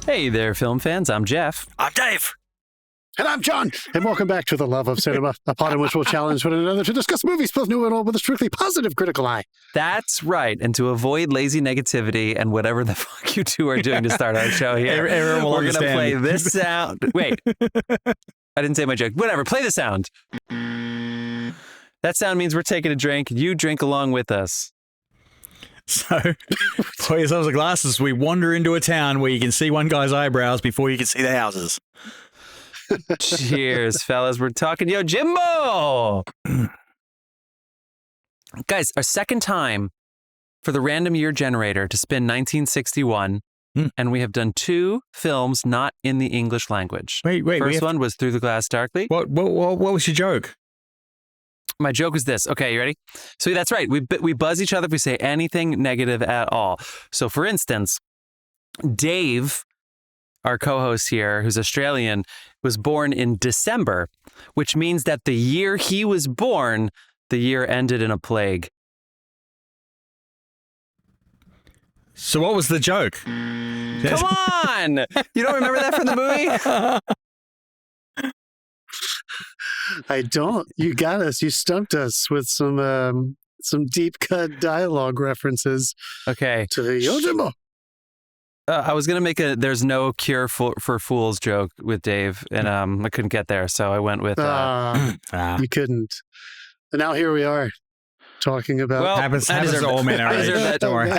Hey there, film fans. I'm Jeff. I'm Dave. And I'm John. And welcome back to The Love of Cinema, a pod in which we'll challenge one another to discuss movies, both new and old, with a strictly positive critical eye. That's right. And to avoid lazy negativity and whatever the fuck you two are doing to start our show here, we're going to play this sound. Wait. I didn't say my joke. Whatever. Play the sound. That sound means we're taking a drink. You drink along with us. So, pour yourselves a glass as we wander into a town where you can see one guy's eyebrows before you can see the houses. Cheers, fellas. We're talking Yojimbo. Guys, our second time for the random year generator to spin 1961, and we have done two films not in the English language. Wait. First one was Through the Glass Darkly. What was your joke? My joke is this. Okay, you ready? So that's right. We buzz each other if we say anything negative at all. So for instance, Dave, our co-host here, who's Australian, was born in December, which means that the year he was born, the year ended in a plague. So what was the joke? Come on! You don't remember that from the movie? I don't. You got us. You stumped us with some deep cut dialogue references. Okay. To the Yôjinbô. I was going to make a "there's no cure for fools" joke with Dave, and I couldn't get there, so I went with... You couldn't. And now here we are, talking about... Well, happens to all men. I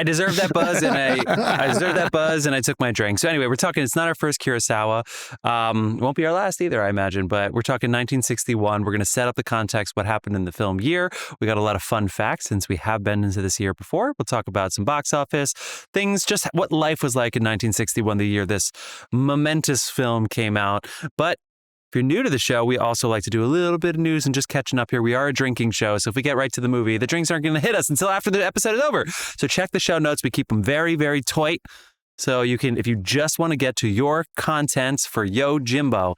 deserve that buzz, and I deserve that buzz, and I took my drink. So anyway, we're talking, it's not our first Kurosawa. Won't be our last either, I imagine, but we're talking 1961. We're going to set up the context, what happened in the film year. We got a lot of fun facts since we have been into this year before. We'll talk about some box office things, just what life was like in 1961, the year this momentous film came out. But if you're new to the show, we also like to do a little bit of news and just catching up here. We are a drinking show, so if we get right to the movie, the drinks aren't going to hit us until after the episode is over. So check the show notes. We keep them very, very tight. So you can, if you just want to get to your contents for Yojimbo,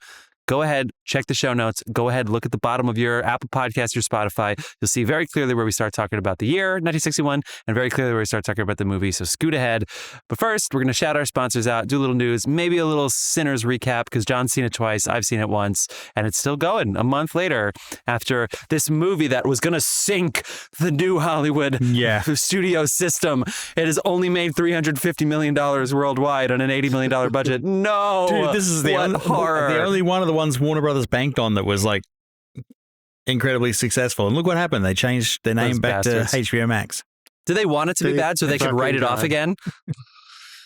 go ahead, check the show notes. Go ahead, look at the bottom of your Apple Podcast, your Spotify. You'll see very clearly where we start talking about the year, 1961, and very clearly where we start talking about the movie. So scoot ahead. But first, we're going to shout our sponsors out, do a little news, maybe a little Sinners recap, because John's seen it twice, I've seen it once, and it's still going a month later after this movie that was going to sink the new Hollywood studio system. It has only made $350 million worldwide on an $80 million budget. No! Dude, this is the only one of the ones Warner Brothers banked on that was like incredibly successful. And look what happened. They changed their name back to HBO Max. Do they want it to be bad so they could write it off again?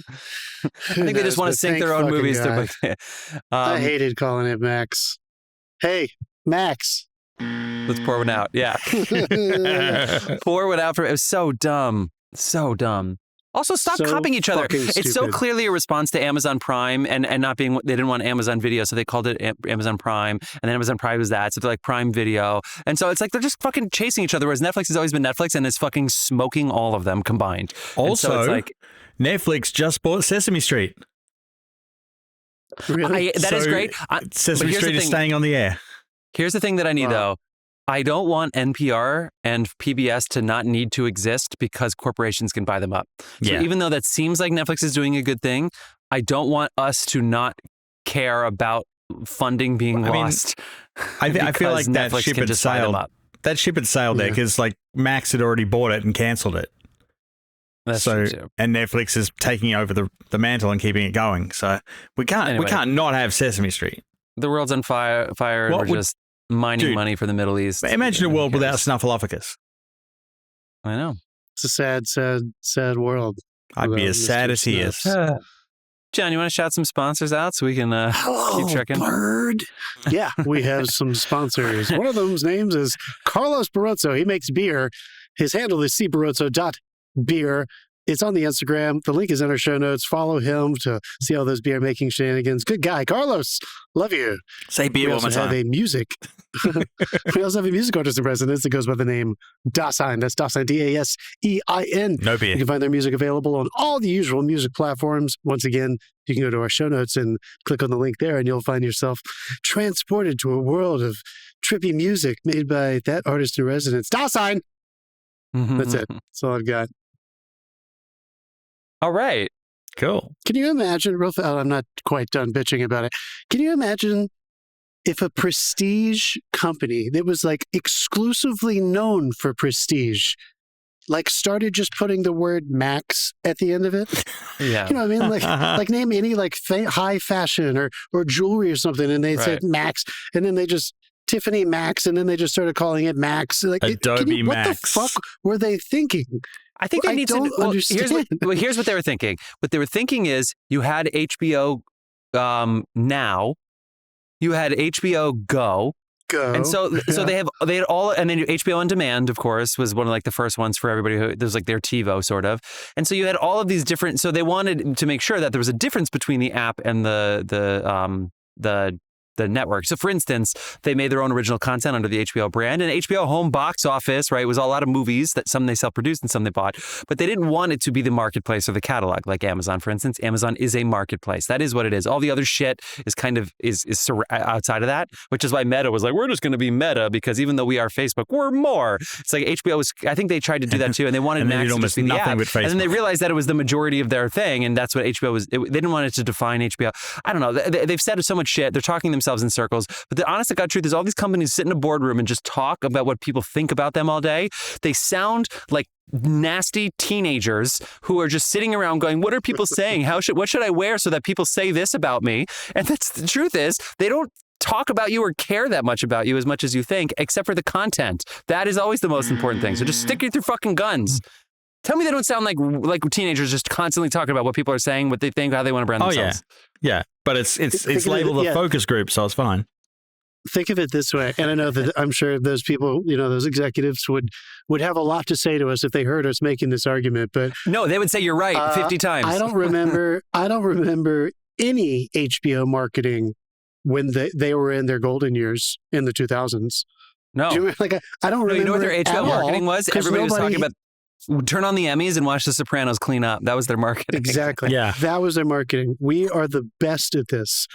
I think they just want to sink their own movies. I hated calling it Max. Hey, Max. Let's pour one out. Yeah. Pour one out. It was so dumb. So dumb. Also, stop copying each other. It's so clearly a response to Amazon Prime and not being, they didn't want Amazon Video, so they called it Amazon Prime, and then Amazon Prime was that, so they're like Prime Video. And so it's like they're just fucking chasing each other, whereas Netflix has always been Netflix and is fucking smoking all of them combined. Also, so it's like, Netflix just bought Sesame Street. Really? That is great. Sesame Street is staying on the air. Here's the thing that I need, though. I don't want NPR and PBS to not need to exist because corporations can buy them up. So even though that seems like Netflix is doing a good thing, I don't want us to not care about funding being lost. I feel like that ship had sailed. That ship had sailed there because like Max had already bought it and cancelled it. That's true too. And Netflix is taking over the mantle and keeping it going. So we can't not have Sesame Street. The world's on fire and we're just mining money for the Middle East. Imagine a world without Snuffleupagus. I know. It's a sad, sad, sad world. I'd be as sad as he is. John, you want to shout some sponsors out so we can keep checking? Bird. Yeah, we have some sponsors. One of them's names is Carlos Barroso. He makes beer. His handle is cbarroso.beer. It's on the Instagram. The link is in our show notes. Follow him to see all those beer making shenanigans. Good guy. Carlos, love you. Say beer one more time. We also have a music artist in residence that goes by the name Dasein. That's Dasein, Dasein. No beer. You can find their music available on all the usual music platforms. Once again, you can go to our show notes and click on the link there, and you'll find yourself transported to a world of trippy music made by that artist in residence. Dasein! That's it. That's all I've got. All right. Cool. Can you imagine, I'm not quite done bitching about it. Can you imagine if a prestige company that was like exclusively known for prestige, like started just putting the word Max at the end of it? Yeah. You know what I mean? Like name any like high fashion or jewelry or something, and they said Max, and then they just Tiffany Max, and then they just started calling it Max. Like Adobe Max. What the fuck were they thinking? I think they need to. Well, here's what they were thinking. What they were thinking is you had HBO Now, you had HBO Go. And so they had all, and then HBO On Demand, of course, was one of like the first ones for everybody who, there's like their TiVo sort of. And so you had all of these different, so they wanted to make sure that there was a difference between the app and the network. So for instance, they made their own original content under the HBO brand, and HBO home box office, right, was a lot of movies that some they self-produced and some they bought, but they didn't want it to be the marketplace or the catalog like Amazon, for instance. Amazon is a marketplace. That is what it is. All the other shit is kind of is outside of that, which is why Meta was like, we're just going to be Meta because even though we are Facebook, we're more. It's like HBO was, I think they tried to do that too, and they wanted Max to just be the app. And then they realized that it was the majority of their thing, and that's what HBO was. They didn't want it to define HBO. I don't know. They've said so much shit. They're talking themselves in circles. But the honest to God truth is all these companies sit in a boardroom and just talk about what people think about them all day. They sound like nasty teenagers who are just sitting around going, what are people saying? What should I wear so that people say this about me? And that's the truth is they don't talk about you or care that much about you as much as you think, except for the content. That is always the most important thing. So just stick to your fucking guns. Tell me they don't sound like teenagers just constantly talking about what people are saying, what they think, how they want to brand themselves. Yeah. But it's labeled a focus group, so it's fine. Think of it this way, and I know that I'm sure those people, those executives would have a lot to say to us if they heard us making this argument. But no, they would say you're right 50 times. I don't remember any HBO marketing when they were in their golden years in the 2000s. No, I don't remember. You know what their HBO marketing was? Everybody was talking about. Turn on the Emmys and watch The Sopranos clean up. That was their marketing. Exactly. Yeah. That was their marketing. We are the best at this.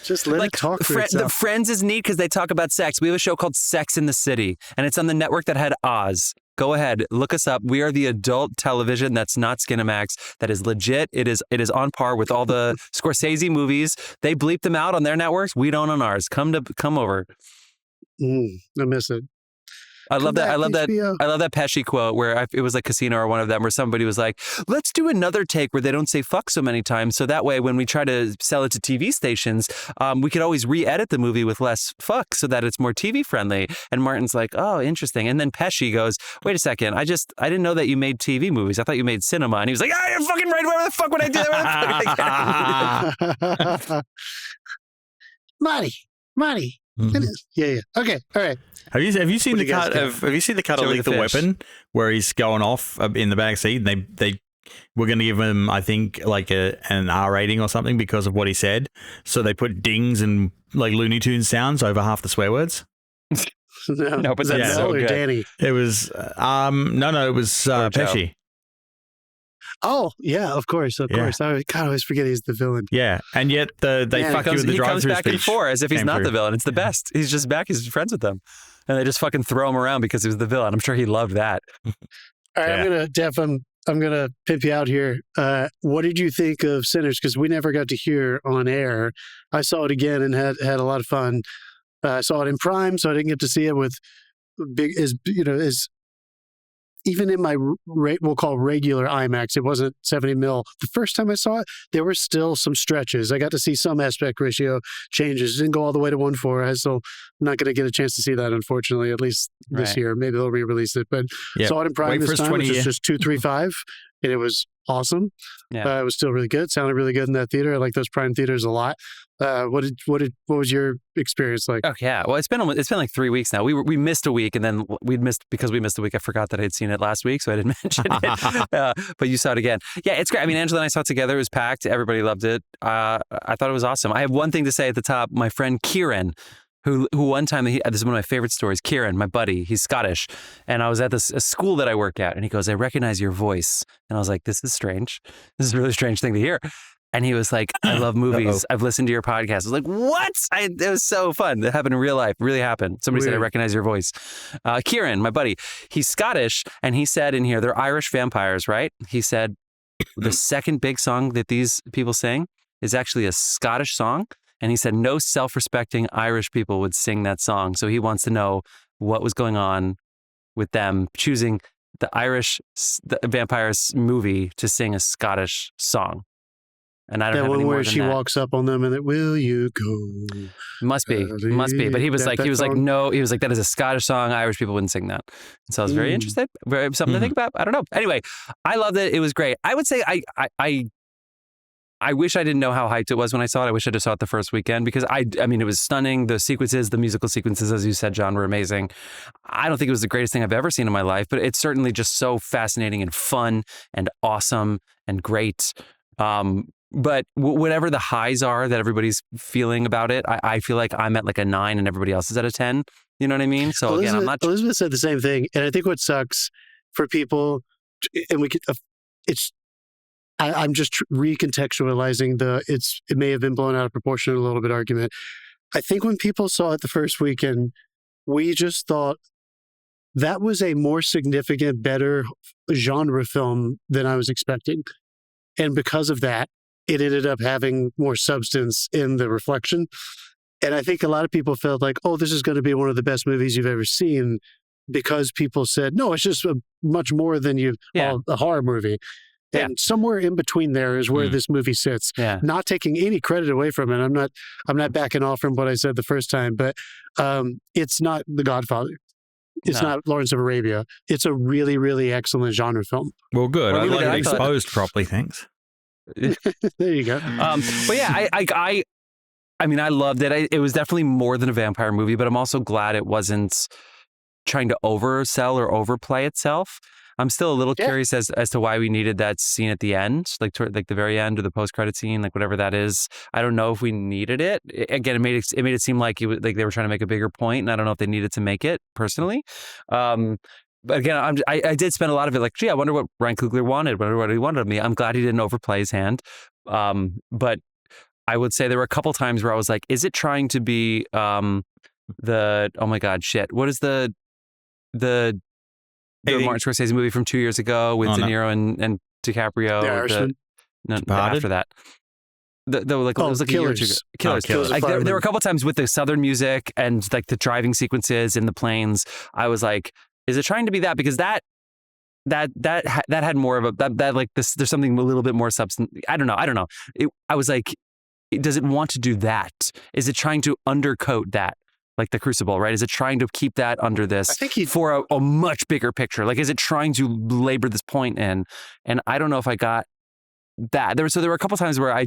Just let it talk for itself. The Friends is neat because they talk about sex. We have a show called Sex in the City, and it's on the network that had Oz. Go ahead, look us up. We are the adult television that's not Skinamax. That is legit. It is on par with all the Scorsese movies. They bleep them out on their networks. We don't on ours. Come over. I miss it. I love that Pesci quote where it was like Casino or one of them where somebody was like, let's do another take where they don't say fuck so many times. So that way, when we try to sell it to TV stations, we could always re-edit the movie with less fuck so that it's more TV friendly. And Martin's like, oh, interesting. And then Pesci goes, wait a second. I didn't know that you made TV movies. I thought you made cinema. And he was like, you're fucking right. Where the fuck would I do that? Marty. Mm-hmm. Yeah. Okay. All right. Have you seen the cut of Lethal Weapon where he's going off in the back seat and they were going to give him, I think, like an R rating or something because of what he said. So they put dings and like Looney Tunes sounds over half the swear words. No, but that's so good. Danny. It was it was Pesci. Oh, yeah, of course. I always forget he's the villain. Yeah, and yet they fuck you with the drive-through speech. He comes back and forth as if he's not the villain. It's the best. He's just back. He's friends with them. And they just fucking throw him around because he was the villain. I'm sure he loved that. All right, Jeff, I'm going to pimp you out here. What did you think of Sinners? Because we never got to hear on air. I saw it again and had a lot of fun. I saw it in Prime, so I didn't get to see it with even in my we'll call regular IMAX, it wasn't 70 mil. The first time I saw it, there were still some stretches. I got to see some aspect ratio changes. It didn't go all the way to 1:4. I'm not going to get a chance to see that, unfortunately, at least this year. Maybe they'll re-release it. But saw it in Prime this time, which is just 235, and it was awesome. Yeah. It was still really good. Sounded really good in that theater. I like those Prime theaters a lot. What was your experience like? Oh yeah, well it's been like 3 weeks now. We missed a week, and then because we missed a week, I forgot that I had seen it last week, so I didn't mention it. But you saw it again. Yeah, it's great. I mean, Angela and I saw it together. It was packed. Everybody loved it. I thought it was awesome. I have one thing to say at the top. My friend Kieran, who one time, this is one of my favorite stories. Kieran, my buddy, he's Scottish, and I was at a school that I work at, and he goes, "I recognize your voice," and I was like, "This is strange. This is a really strange thing to hear." And he was like, I love movies. I've listened to your podcast. I was like, what? It was so fun. That happened in real life. Really happened. Somebody said, I recognize your voice. Kieran, my buddy, he's Scottish. And he said in here, they're Irish vampires, right? He said, the second big song that these people sing is actually a Scottish song. And he said no self-respecting Irish people would sing that song. So he wants to know what was going on with them choosing the vampires movie to sing a Scottish song. And I don't that have one any more where than she that. walks up on them and it, will you go? Must be. But he was like, no, he was like, that is a Scottish song. Irish people wouldn't sing that. And so I was very interested. Something to think about. I don't know. Anyway, I loved it. It was great. I would say I wish I didn't know how hyped it was when I saw it. I wish I just saw it the first weekend because I mean, it was stunning. The sequences, the musical sequences, as you said, John, were amazing. I don't think it was the greatest thing I've ever seen in my life, but it's certainly just so fascinating and fun and awesome and great. But whatever the highs are that everybody's feeling about it, I feel like I'm at like a 9 and everybody else is at a 10. You know what I mean? So again, I'm not. Elizabeth said the same thing, and I think what sucks for people, and we could, I'm just recontextualizing it may have been blown out of proportion a little bit argument. I think when people saw it the first weekend, we just thought that was a more significant, better genre film than I was expecting. And because of that, it ended up having more substance in the reflection. And I think a lot of people felt like, oh, this is going to be one of the best movies you've ever seen because people said, no, it's just much more than a horror movie. And somewhere in between there is where this movie sits. Yeah. Not taking any credit away from it. I'm not backing off from what I said the first time, but it's not The Godfather. It's not Lawrence of Arabia. It's a really, really excellent genre film. Well, good. I like it exposed properly. Thanks. There you go. But yeah, I mean, I loved it. It was definitely more than a vampire movie, but I'm also glad it wasn't trying to oversell or overplay itself. I'm still a little curious as to why we needed that scene at the end, like the very end or the post-credit scene, like whatever that is. I don't know if we needed it. Again, it made it seem like it was like they were trying to make a bigger point, and I don't know if they needed to make it personally. But again, I did spend a lot of it like, gee, I wonder what Ryan Coogler wanted. Wonder what he wanted of me. I'm glad he didn't overplay his hand. But I would say there were a couple times where I was like, is it trying to be oh my God, shit. What is the Martin Scorsese movie from 2 years ago with De Niro and DiCaprio? The Irishman? After that. It was like Killers. Killers. Like there were a couple times with the Southern music and like the driving sequences in the planes. I was like, is it trying to be that? Because that had more of that like this. There's something a little bit more substance. I don't know. I was like, does it want to do that? Is it trying to undercoat that? Like the Crucible, right? Is it trying to keep that under this for a much bigger picture? Like, is it trying to labor this point in? And I don't know if I got that. There were a couple times where I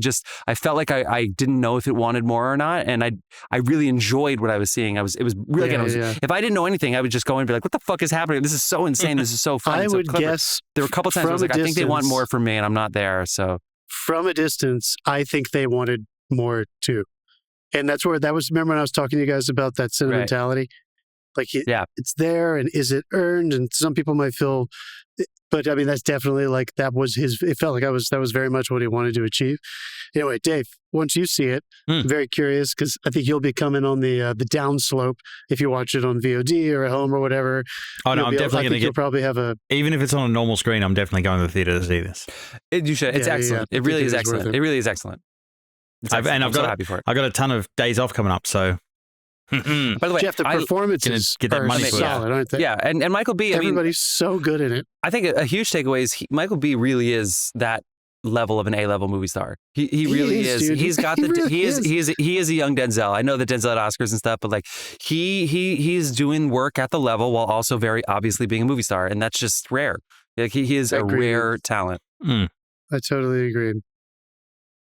felt like I didn't know if it wanted more or not. And I really enjoyed what I was seeing. It was really, if I didn't know anything, I would just go in and be like, what the fuck is happening? This is so insane. This is so fun. I would guess there were a couple times where I was like, I think they want more from me and I'm not there. So from a distance, I think they wanted more too. And that's where remember when I was talking to you guys about that sentimentality? Right. Like, it's there, and is it earned? And some people might feel, but I mean, that's definitely like, it felt like that was very much what he wanted to achieve. Anyway, Dave, once you see it, I'm very curious because I think you'll be coming on the downslope if you watch it on VOD or at home or whatever. Oh, no, I'm definitely going to you'll probably have even if it's on a normal screen, I'm definitely going to the theater to see this. You should. It's excellent. It really is excellent. It really is excellent. I've got happy for it. I've got a ton of days off coming up, so. By the way, Jeff, the performances get that money are solid, aren't they? Yeah, and Michael B. Everybody's so good in it. I think a huge takeaway is Michael B. really is that level of an A-level movie star. He really is. Dude. He's got he is a young Denzel. I know that Denzel at Oscars and stuff, but like he's doing work at the level while also very obviously being a movie star, and that's just rare. Like he is a rare talent. I totally agree.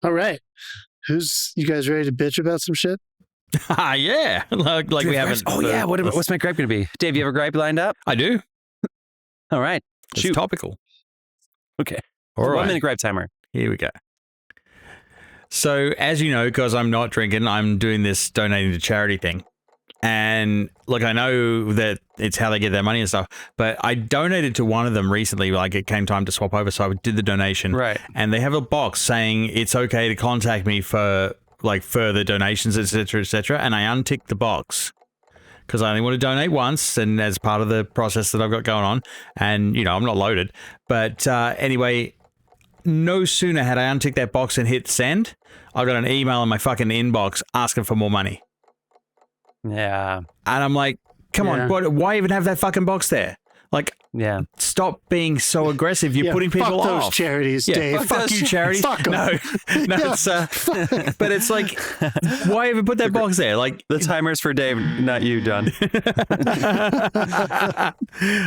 All right. You guys ready to bitch about some shit? Yeah. Like we haven't. Oh, yeah. What's my gripe going to be? Dave, you have a gripe lined up? I do. All right. It's topical. Okay. All right. 1 minute gripe timer. Here we go. So, as you know, because I'm not drinking, I'm doing this donating to charity thing. And look, I know that it's how they get their money and stuff, but I donated to one of them recently, like it came time to swap over, so I did the donation. Right. And they have a box saying it's okay to contact me for like further donations, etc., etc. And I unticked the box because I only want to donate once, and as part of the process that I've got going on, and I'm not loaded. But anyway, no sooner had I unticked that box and hit send, I got an email in my fucking inbox asking for more money. Yeah. And I'm like, come on, why even have that fucking box there? Like, stop being so aggressive. You're putting people fuck off. Those charities, Dave. Fuck you, charities. Fuck no, it's but it's like, why even put that box there? Like, the timer's for Dave, not you, John.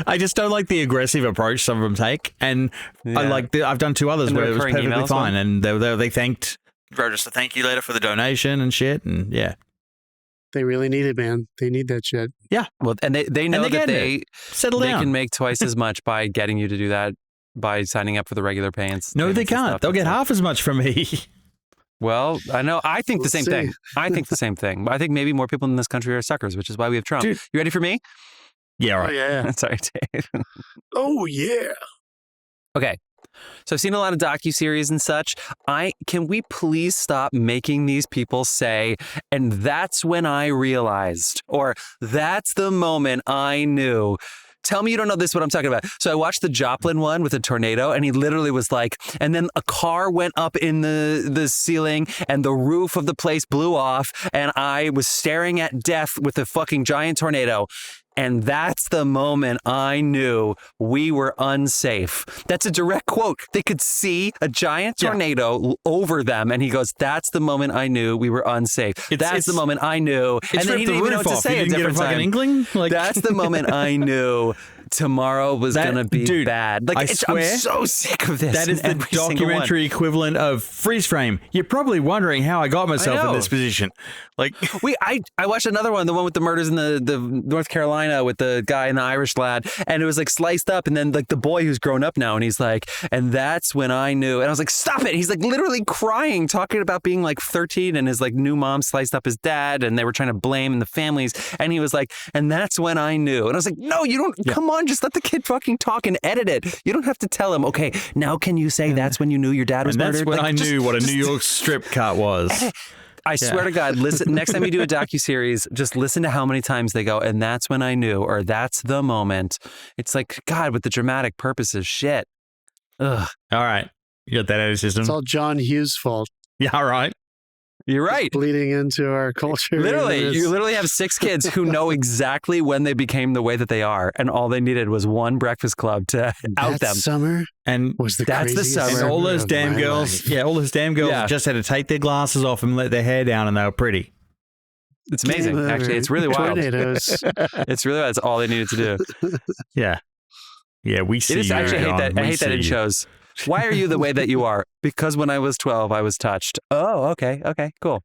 I just don't like the aggressive approach some of them take, and I've done 2 others where it was perfectly fine, and they thanked, wrote us a thank you letter for the donation and shit, and They really need it, man. They need that shit. Yeah. Well, and they know that they settle down. They can make twice as much by getting you to do that by signing up for the regular payments. No, they can't. They'll get half as much from me. Well, I know. I think the same thing. I think the same thing. I think maybe more people in this country are suckers, which is why we have Trump. Dude. You ready for me? Yeah, right. Oh, yeah. Sorry, Dave. Oh, yeah. Okay. So I've seen a lot of docuseries and such. Can we please stop making these people say, and that's when I realized, or that's the moment I knew. Tell me you don't know this, what I'm talking about. So I watched the Joplin one with a tornado, and he literally was like, and then a car went up in the ceiling, and the roof of the place blew off, and I was staring at death with a fucking giant tornado. And that's the moment I knew we were unsafe. That's a direct quote. They could see a giant tornado over them. And he goes, that's the moment I knew we were unsafe. That's the moment I knew. And then he didn't even know what to say a different time. Inkling? Like... That's the moment I knew tomorrow was going to be bad. Like, I'm so sick of this. That is the documentary equivalent of freeze frame. You're probably wondering how I got myself in this position. Like, I watched another one, the one with the murders in the North Carolina with the guy and the Irish lad, and it was like sliced up, and then like the boy who's grown up now, and he's like, and that's when I knew. And I was like, stop it. He's like literally crying, talking about being like 13 and his like new mom sliced up his dad, and they were trying to blame the families. And he was like, and that's when I knew. And I was like, no, you don't, come on, just let the kid fucking talk and edit it. You don't have to tell him, okay, now can you say that's when you knew your dad was murdered? That's when I knew what a New York strip cut was. I swear to God, listen, next time you do a docuseries, just listen to how many times they go, and that's when I knew, or that's the moment. It's like, God, with the dramatic purposes, shit. Ugh. All right. You got that out of the system? It's all John Hughes' fault. Yeah, all right. You're right. It's bleeding into our culture. Literally, you literally have 6 kids who know exactly when they became the way that they are, and all they needed was one Breakfast Club to out them. Summer and was the that's the summer. And all those damn girls, all those damn girls just had to take their glasses off and let their hair down, and they were pretty. It's amazing. Actually, it's really wild. It's really wild. It's all they needed to do. Yeah, we see. It is, you, actually, John. I hate that in shows. Why are you the way that you are? Because when I was 12, I was touched. Oh, okay, cool.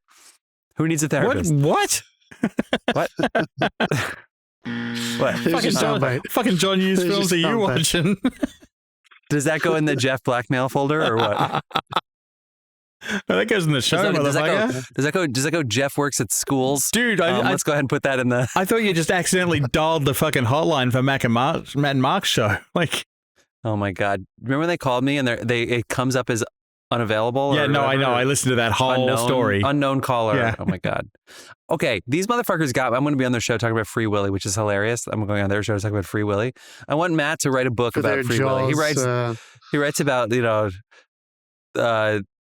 Who needs a therapist? What? What? Fucking John Hughes films are you watching? Does that go in the Jeff blackmail folder or what? No, that goes in the show, motherfucker. Does that go Jeff works at schools? Dude, let's go ahead and put that in the... I thought you just accidentally dialed the fucking hotline for Matt and Mark's show. Like... Oh my God. Remember when they called me and it comes up as unavailable? Yeah, no, I know. I listened to that whole story. Unknown caller. Yeah. Oh my God. Okay, these motherfuckers I'm going to be on their show talking about Free Willy, which is hilarious. I'm going on their show to talk about Free Willy. I want Matt to write a book about Free Willy. He writes about,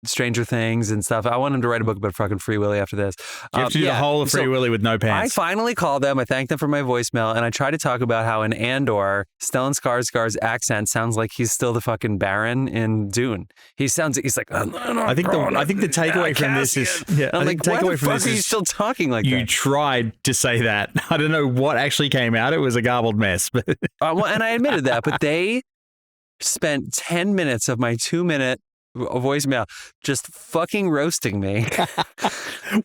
Stranger Things and stuff. I want him to write a book about fucking Free Willy after this. You have to do the whole of Free Willy with no pants. I finally called them. I thanked them for my voicemail, and I tried to talk about how in Andor, Stellan Skarsgård's accent sounds like he's still the fucking Baron in Dune. He's like, I think the takeaway from this is, I'm like, why the fuck are you still talking like that? You tried to say that. I don't know what actually came out. It was a garbled mess. But and I admitted that, but they spent 10 minutes of my 2-minute voicemail just fucking roasting me.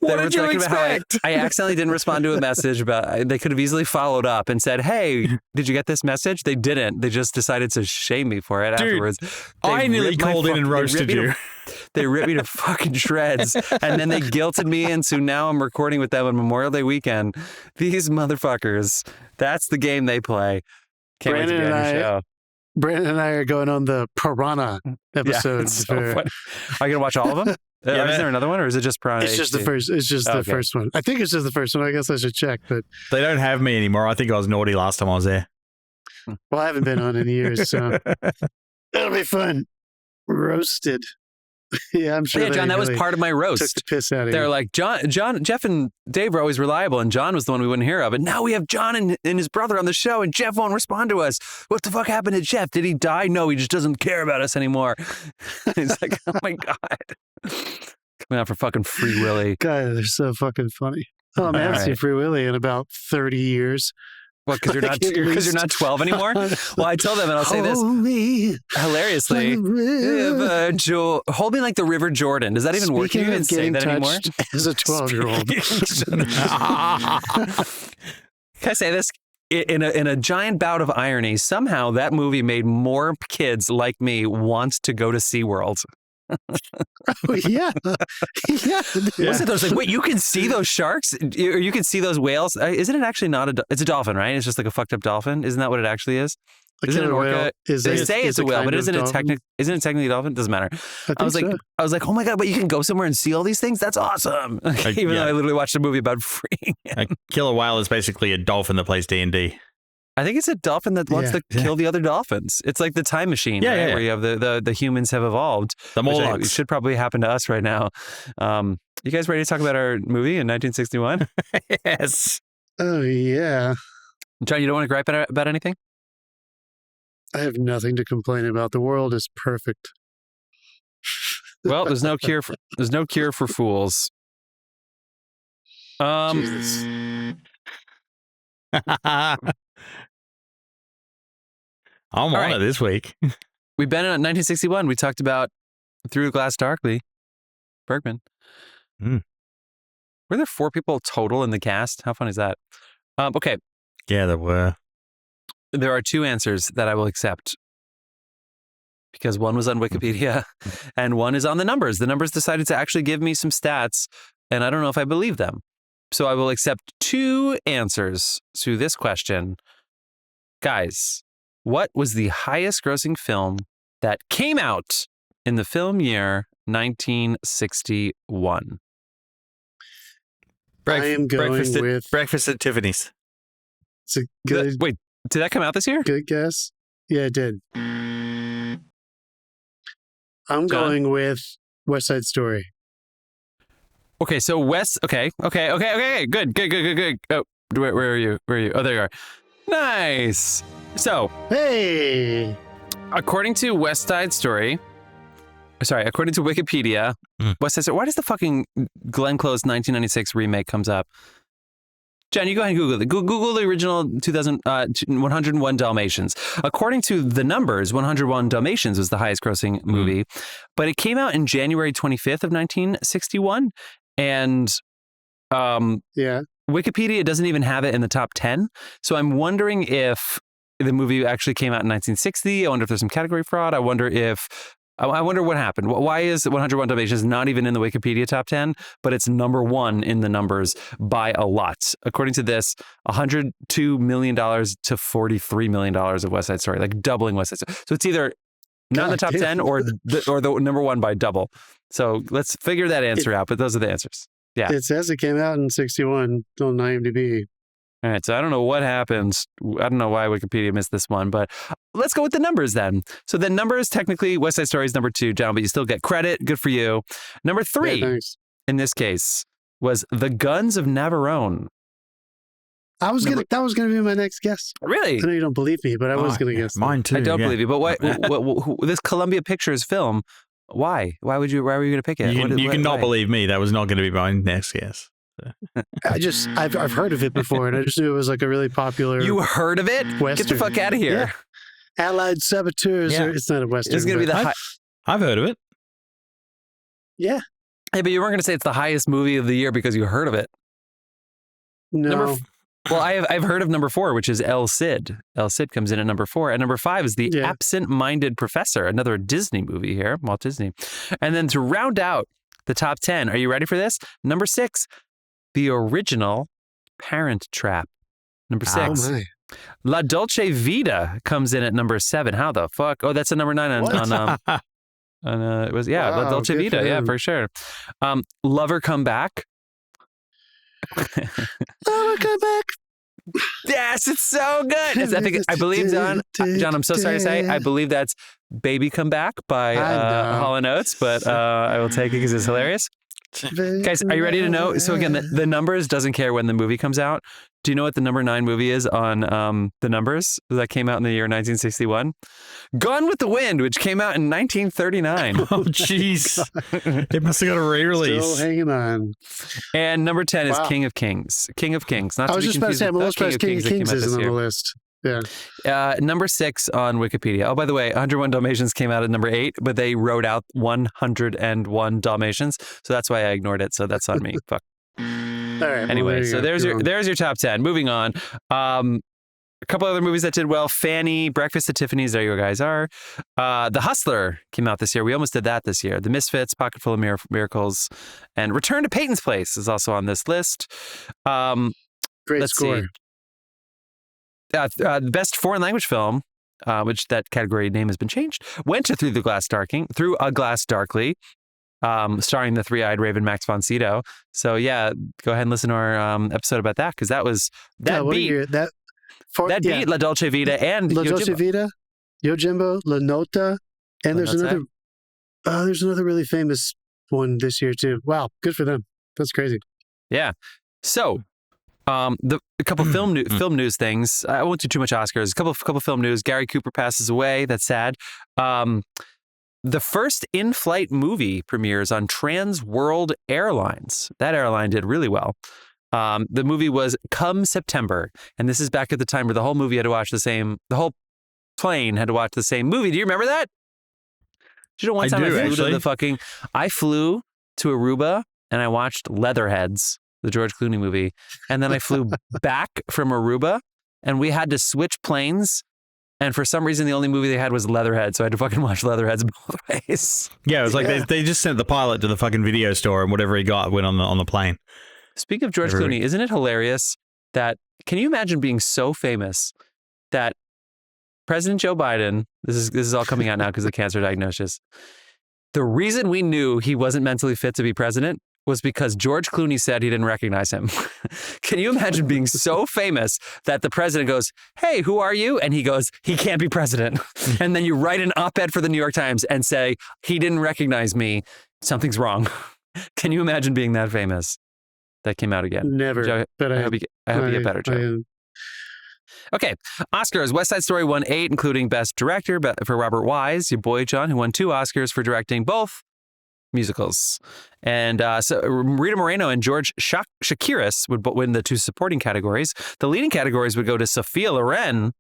What did you expect? I accidentally didn't respond to a message about. They could have easily followed up and said, "Hey, did you get this message?" They didn't. They just decided to shame me for it afterwards. I nearly called in and roasted you. They ripped me to fucking shreds, and then they guilted me into now I'm recording with them on Memorial Day weekend. These motherfuckers. That's the game they play. Can't wait to be on your show. Brandon and I are going on the Piranha episodes. Yeah, so funny. Are you going to watch all of them? Is there another one, or is it just Piranha? It's just the first. It's just the first one. I think it's just the first one. I guess I should check, but they don't have me anymore. I think I was naughty last time I was there. Well, I haven't been on in years, so it'll be fun. Roasted. Yeah, I'm sure. Yeah, John, that was part of my roast. Took the piss out of They're you. like, Jeff and Dave were always reliable, and John was the one we wouldn't hear of. And now we have John and his brother on the show, and Jeff won't respond to us. What the fuck happened to Jeff? Did he die? No, he just doesn't care about us anymore. He's like, oh my God. Coming out for fucking Free Willy. God, they're so fucking funny. Oh, man, I haven't seen Free Willy in about 30 years. What, because you're not 12 anymore? Well, I tell them, and I'll say this hilariously. Hold me like the River Jordan. Does that even work? Can you even say that anymore? As a 12-year-old. Can I say this? In a giant bout of irony, somehow that movie made more kids like me want to go to SeaWorld. Oh, yeah. Yeah. Was it those like, wait, you can see those sharks? Or you can see those whales? Isn't it actually not it's a dolphin, right? It's just like a fucked up dolphin. Isn't that what it actually is? Isn't it an orca? They say it's a whale, but isn't it technically a dolphin? Doesn't matter. I was like, oh my God, but you can go somewhere and see all these things? That's awesome. Even though I literally watched a movie about freeing it. A killer whale is basically a dolphin that plays D&D. I think it's a dolphin that wants to kill the other dolphins. It's like the time machine, right? Where you have the humans have evolved. The Morlocks. It should probably happen to us right now. You guys ready to talk about our movie in 1961? Yes. Oh, yeah. John, you don't want to gripe about anything? I have nothing to complain about. The world is perfect. Well, there's no cure for fools. Jesus. I'm on it this week. We've been in 1961. We talked about Through the Glass Darkly, Bergman. Were there 4 people total in the cast? How fun is that? Okay. Yeah, there were. There are 2 answers that I will accept because one was on Wikipedia and one is on the numbers. The numbers decided to actually give me some stats, and I don't know if I believe them. So I will accept 2 answers to this question. Guys, what was the highest grossing film that came out in the film year 1961? I am going with Breakfast at Tiffany's. It's a good. Wait, did that come out this year? Good guess. Yeah, it did. I'm going with West Side Story. Okay, so Okay. Good. Oh, where are you? Oh, there you are. Nice. So, hey, according to according to Wikipedia, West Side Story. Why does the fucking Glenn Close 1996 remake comes up? John, you go ahead and Google it. Google the original 101 Dalmatians. According to the numbers, 101 Dalmatians was the highest grossing movie, but it came out in January 25th of 1961. And Wikipedia doesn't even have it in the top 10. So I'm wondering if the movie actually came out in 1960. I wonder if there's some category fraud. I wonder what happened. Why is 101 Dalmatians not even in the Wikipedia top 10, but it's number 1 in the numbers by a lot? According to this, $102 million to $43 million of West Side Story, like doubling West Side Story. So it's either not in the top 10 or the number 1 by double. So let's figure that answer out, but those are the answers. Yeah. It says it came out in 61 on IMDb. All right, so I don't know what happened. I don't know why Wikipedia missed this one, but let's go with the numbers then. So the numbers, technically, West Side Story is number 2, John, but you still get credit. Good for you. Number 3, in this case, was The Guns of Navarone. That was gonna be my next guess. Really? I know you don't believe me, but I was gonna guess mine too. I don't believe you, but why? This Columbia Pictures film? Why? Why were you going to pick it? You cannot believe me. That was not going to be my next guess. I've heard of it before, and I just knew it was like a really popular. You heard of it? Western. Get the fuck out of here! Yeah. Allied Saboteurs. Yeah. It's not a Western. It's going to be the. I've heard of it. Yeah. Hey, but you weren't going to say it's the highest movie of the year because you heard of it. No. Well, I've heard of number 4, which is El Cid. El Cid comes in at number 4. And number 5 is The Absent-Minded Professor, another Disney movie here, Walt Disney. And then to round out the top 10, are you ready for this? Number 6, the original Parent Trap. Number 6. La Dolce Vita comes in at number 7. How the fuck? Oh, that's a number 9 it was La Dolce Vita, yeah, for sure. Lover Come Back. Lover Come Back. Yes, it's so good. It's epic. I believe, John, I'm so sorry to say, I believe that's Baby Come Back by Hall & Oates, but I will take it because it's hilarious. Guys, are you ready to know? So again, the numbers doesn't care when the movie comes out. Do you know what the number 9 movie is on the numbers that came out in the year 1961? Gone with the Wind, which came out in 1939. Oh, jeez. It must have got a re-release. Still hanging on. And number 10 is King of Kings. King of Kings. Not I was just about to say, I'm a little surprised King of Kings isn't on the list. Yeah. Number 6 on Wikipedia. Oh, by the way, 101 Dalmatians came out at number 8, but they wrote out 101 Dalmatians, so that's why I ignored it. So that's on me. Fuck. All right. Anyway, so there's your top 10. Moving on. A couple other movies that did well. Fanny, Breakfast at Tiffany's. There you guys are. The Hustler came out this year. We almost did that this year. The Misfits, Pocket Full of Miracles, and Return to Peyton's Place is also on this list. Great score. The best foreign language film, which that category name has been changed, went to Through a Glass Darkly, starring the three-eyed Raven Max von Sydow. So yeah, go ahead and listen to our episode about that, because that beat La Dolce Vita and La Dolce Yojimbo. Vita, Yojimbo, La Nota, and there's another really famous one this year too. Wow, good for them. That's crazy. Yeah. So a couple film news things. I won't do too much Oscars. A couple film news. Gary Cooper passes away. That's sad. The first in-flight movie premieres on Trans World Airlines. That airline did really well. The movie was Come September, and this is back at the time where the whole plane had to watch the same movie. Do you remember that? Do you know one time I flew to Aruba and I watched Leatherheads, the George Clooney movie, and then I flew back from Aruba and we had to switch planes. And for some reason, the only movie they had was Leatherhead, so I had to fucking watch Leatherheads both ways. Yeah, it was like they just sent the pilot to the fucking video store, and whatever he got went on the plane. Speaking of George Clooney, isn't it hilarious that, can you imagine being so famous that President Joe Biden, this is all coming out now because of the cancer diagnosis, the reason we knew he wasn't mentally fit to be president was because George Clooney said he didn't recognize him. Can you imagine being so famous that the president goes, "Hey, who are you?" And he goes, "He can't be president." And then you write an op-ed for the New York Times and say, "He didn't recognize me. Something's wrong." Can you imagine being that famous? That came out again. Never. Joe, but I hope you get better, Joe. Okay, Oscars. West Side Story won 8, including Best Director for Robert Wise, your boy John, who won 2 Oscars for directing both musicals. And so Rita Moreno and George Chakiris would win the 2 supporting categories. The leading categories would go to Sophia Loren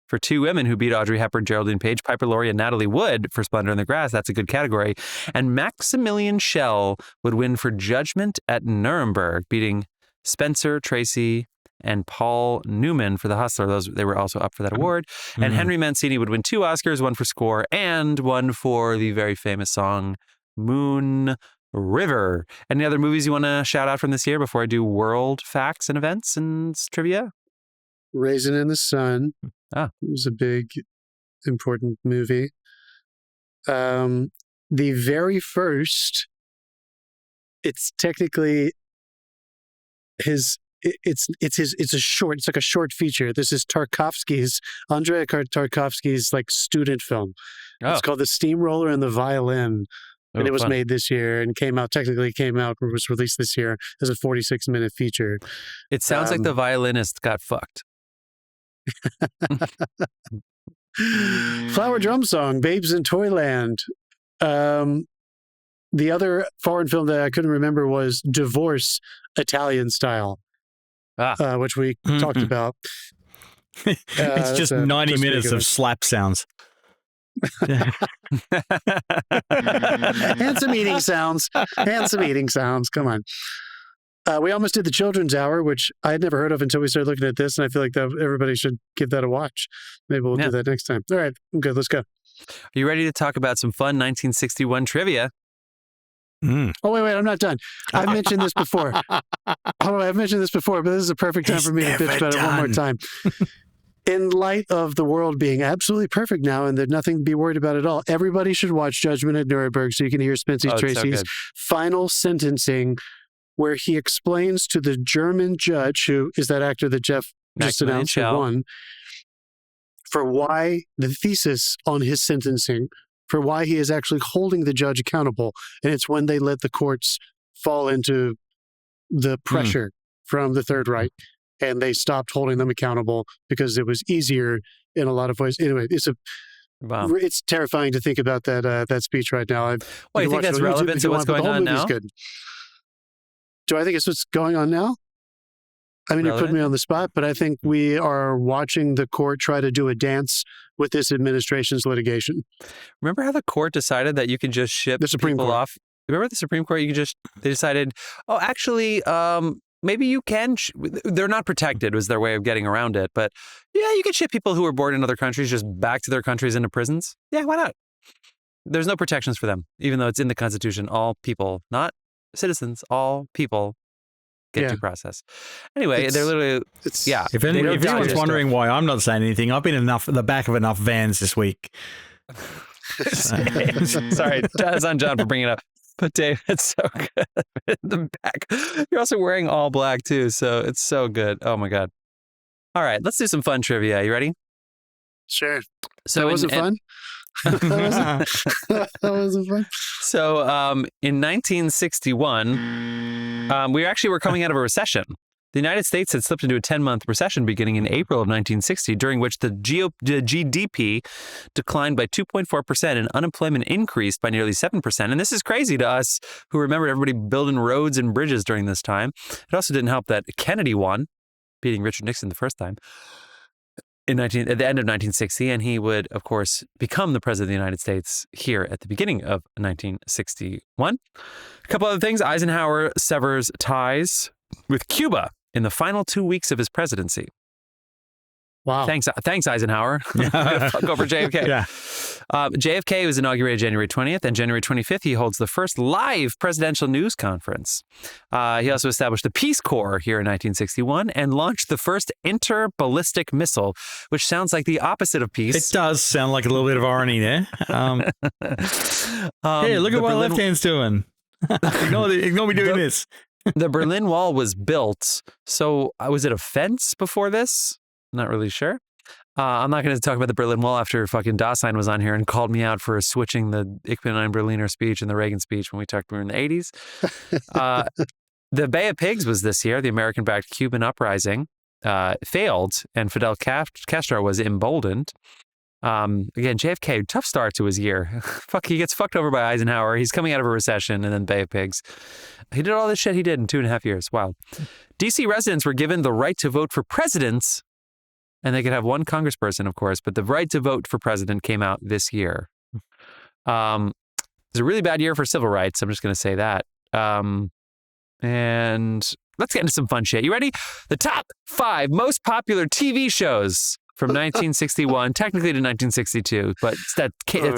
for 2 women who beat Audrey Hepburn, Geraldine Page, Piper Laurie, and Natalie Wood for Splendor in the Grass. That's a good category. And Maximilian Schell would win for Judgment at Nuremberg, beating Spencer Tracy and Paul Newman for The Hustler. They were also up for that award. Mm-hmm. And Henry Mancini would win 2 Oscars, 1 for score and 1 for the very famous song Moon River. Any other movies you want to shout out from this year before I do world facts and events and trivia? Raisin in the Sun. It was a big, important movie. The very first, it's technically it's like a short feature. This is Andrei Tarkovsky's like student film. It's called The Steamroller and the Violin. And it was made this year and was released this year as a 46-minute feature. It sounds like the violinist got fucked. Flower Drum Song, Babes in Toyland. The other foreign film that I couldn't remember was Divorce, Italian Style, which we talked about. It's just 90 minutes of slap sounds. Handsome eating sounds. Come on. We almost did the Children's Hour, which I had never heard of until we started looking at this, and I feel like everybody should give that a watch. Maybe we'll do that next time. All right, I'm good. Let's go. Are you ready to talk about some fun 1961 trivia? Oh, wait, I'm not done. I've mentioned this before. But this is a perfect time for me to bitch about it one more time. In light of the world being absolutely perfect now and there's nothing to be worried about at all, everybody should watch Judgment at Nuremberg so you can hear Spencer Tracy's final sentencing, where he explains to the German judge, who is that actor that Jeff just announced one, for why the thesis on his sentencing, for why he is actually holding the judge accountable. And it's when they let the courts fall into the pressure from the Third Reich and they stopped holding them accountable because it was easier in a lot of ways. Anyway, it's terrifying to think about that speech right now. Well, you think that's relevant to what's going on now? Good. Do I think it's what's going on now? I mean, you put me on the spot, but I think we are watching the court try to do a dance with this administration's litigation. Remember how the court decided that you could just ship people off? Remember the Supreme Court? They decided, actually, maybe you can. They're not protected was their way of getting around it. But yeah, you can ship people who were born in other countries just back to their countries into prisons. Yeah, why not? There's no protections for them, even though it's in the Constitution. All people, not citizens, all people get due process. Anyway, they're literally, If anyone's wondering why I'm not saying anything, I've been in the back of enough vans this week. Sorry, on John for bringing it up. But Dave, it's so good. In the back. You're also wearing all black too, so it's so good. Oh my God. All right, let's do some fun trivia. You ready? Sure. So was it fun? That wasn't fun. So in 1961, we actually were coming out of a recession. The United States had slipped into a 10-month recession beginning in April of 1960, during which the GDP declined by 2.4% and unemployment increased by nearly 7%. And this is crazy to us who remember everybody building roads and bridges during this time. It also didn't help that Kennedy won, beating Richard Nixon the first time at the end of 1960, and he would, of course, become the president of the United States here at the beginning of 1961. A couple other things. Eisenhower severs ties with Cuba in the final 2 weeks of his presidency. Wow. Thanks, Eisenhower. Fuck over JFK. Yeah. JFK was inaugurated January 20th, and January 25th, he holds the first live presidential news conference. He also established the Peace Corps here in 1961 and launched the first interballistic missile, which sounds like the opposite of peace. It does sound like a little bit of irony there. Hey, look at what left hand's doing. Ignore me doing this. The Berlin Wall was built. So was it a fence before this? Not really sure. I'm not going to talk about the Berlin Wall after fucking Dasein was on here and called me out for switching the Ich bin ein Berliner speech and the Reagan speech when we were in the 80s. The Bay of Pigs was this year. The American-backed Cuban uprising failed, and Fidel Castro was emboldened. Again, JFK, tough start to his year. He gets fucked over by Eisenhower. He's coming out of a recession, and then Bay of Pigs. He did all this shit he did in 2.5 years. Wow. D.C. residents were given the right to vote for presidents, and they could have one congressperson, of course, but the right to vote for president came out this year. It was a really bad year for civil rights. I'm just going to say that. And let's get into some fun shit. You ready? The top 5 most popular TV shows from 1961, technically to 1962, but it's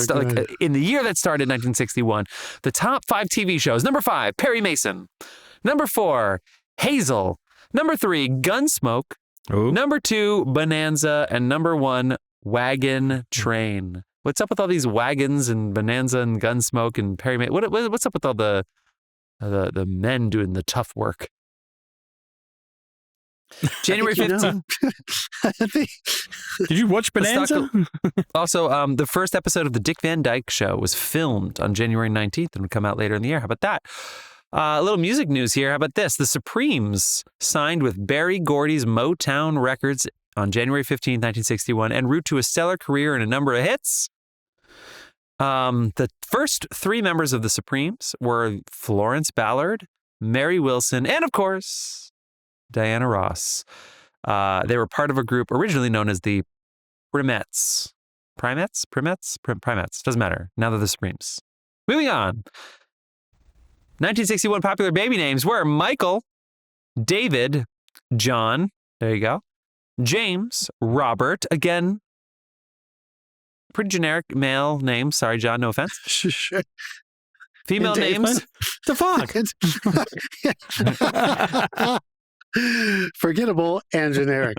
like in the year that started, 1961. The top 5 TV shows. Number 5, Perry Mason. Number 4, Hazel. Number 3, Gunsmoke. Ooh. Number 2, Bonanza. And number 1, Wagon Train. What's up with all these wagons and Bonanza and Gunsmoke and Perry Mason? What's up with all the men doing the tough work? January 15th. Did you watch Bonanza? Also, the first episode of the Dick Van Dyke Show was filmed on January 19th and would come out later in the year. How about that? A little music news here. How about this? The Supremes signed with Berry Gordy's Motown Records on January 15th, 1961, en route to a stellar career and a number of hits. The first 3 members of the Supremes were Florence Ballard, Mary Wilson, and of course, Diana Ross. They were part of a group originally known as the Primettes. Primettes? Doesn't matter. Now they're the Supremes. Moving on. 1961 popular baby names were Michael, David, John, there you go, James, Robert, again, pretty generic male names. Sorry, John, no offense. Sure. Female names. The fuck? Forgettable and generic.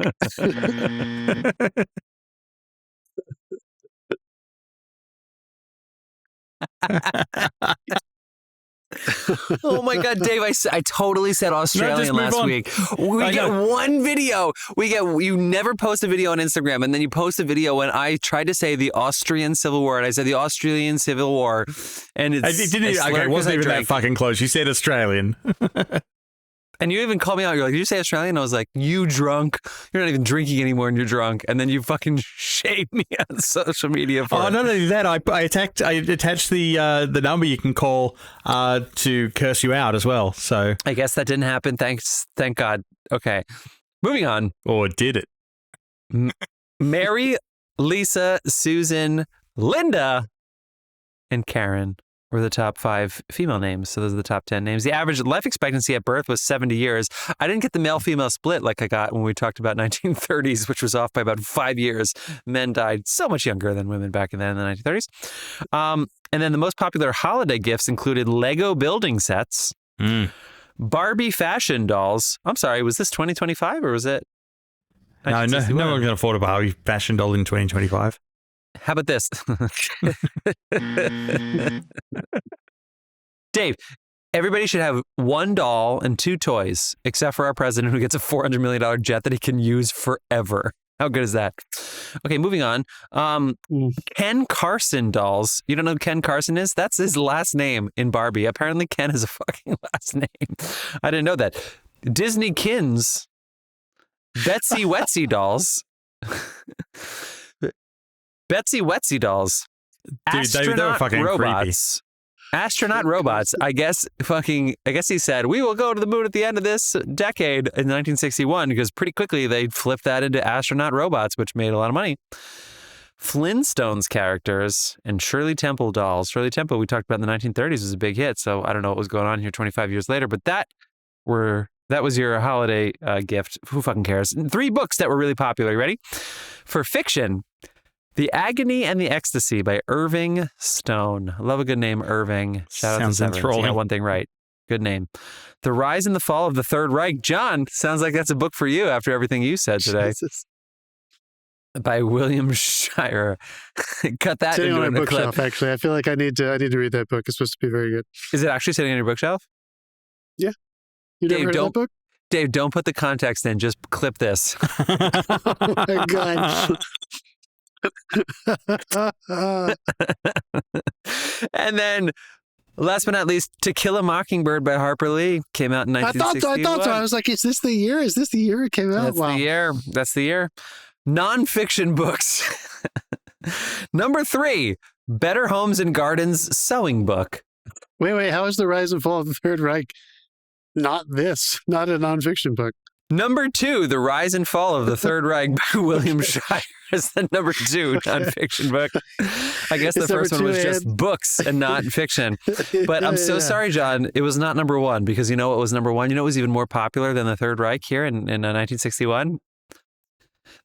Oh my God, Dave! I totally said Australian last week. We get one video. You never post a video on Instagram, and then you post a video when I tried to say the Austrian Civil War, and I said the Australian Civil War, and it wasn't even that fucking close. You said Australian. And you even called me out. You're like, did you say Australian? I was like, you drunk. You're not even drinking anymore and you're drunk. And then you fucking shamed me on social media for it. Not only that, I attached the number you can call to curse you out as well. So I guess that didn't happen. Thank God. Okay. Moving on. Or did it? Mary, Lisa, Susan, Linda, and Karen were the top 5 female names. So those are the top 10 names. The average life expectancy at birth was 70 years. I didn't get the male-female split like I got when we talked about 1930s, which was off by about 5 years. Men died so much younger than women back then in the 1930s. And then the most popular holiday gifts included Lego building sets, Barbie fashion dolls. I'm sorry, was this 2025 or was it? No one can afford a Barbie fashion doll in 2025. How about this? Dave, everybody should have 1 doll and 2 toys, except for our president who gets a $400 million jet that he can use forever. How good is that? Okay, moving on. Ken Carson dolls. You don't know who Ken Carson is? That's his last name in Barbie. Apparently Ken is a fucking last name. I didn't know that. Disney Kins. Betsy Wetsy dolls. Betsy Wetsy dolls. Dude, they were fucking robots. Creepy. Astronaut robots. I guess he said, we will go to the moon at the end of this decade in 1961, because pretty quickly they flipped that into astronaut robots, which made a lot of money. Flintstones characters and Shirley Temple dolls. Shirley Temple, we talked about in the 1930s, was a big hit. So I don't know what was going on here 25 years later, but that was your holiday gift. Who fucking cares? 3 books that were really popular. You ready? For fiction, The Agony and the Ecstasy by Irving Stone. I love a good name, Irving. Shout out to Severance. You got one thing right. Good name. The Rise and the Fall of the Third Reich. John, sounds like that's a book for you after everything you said today. Jesus. By William Shire. Cut that sitting into on my a bookshelf, clip. actually. I feel like I need to read that book. It's supposed to be very good. Is it actually sitting on your bookshelf? Yeah. You never heard of that book? Dave, don't put the context in. Just clip this. Oh my God. And then, last but not least, To Kill a Mockingbird by Harper Lee came out in 1961. I thought so. I was like, is this the year? Is this the year it came out? That's the year. Non-fiction books. Number 3, Better Homes and Gardens sewing book. Wait. How is The Rise and Fall of the Third Reich not this? Not a nonfiction book. Number 2, The Rise and Fall of the Third Reich by William Shire is the number 2 nonfiction book. I guess the first one was just books and not fiction. But I'm so sorry, John. It was not number 1, because you know what was number 1? You know what was even more popular than the Third Reich here in 1961?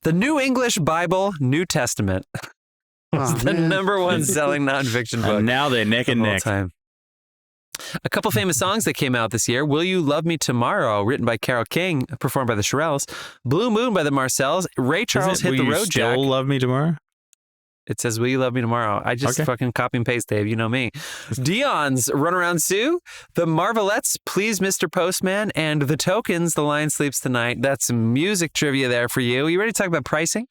The New English Bible, New Testament. was the number 1 selling nonfiction book. And now they're neck and neck. Time. A couple famous songs that came out this year. Will You Love Me Tomorrow, written by Carole King, performed by the Shirelles. Blue Moon by the Marcells. Ray Charles Hit the Road Jack. Will You Still Love Me Tomorrow? It says, Will You Love Me Tomorrow? I just fucking copy and paste, Dave. You know me. Dion's Runaround Sue. The Marvelettes, Please Mr. Postman. And The Tokens, The Lion Sleeps Tonight. That's some music trivia there for you. You ready to talk about pricing?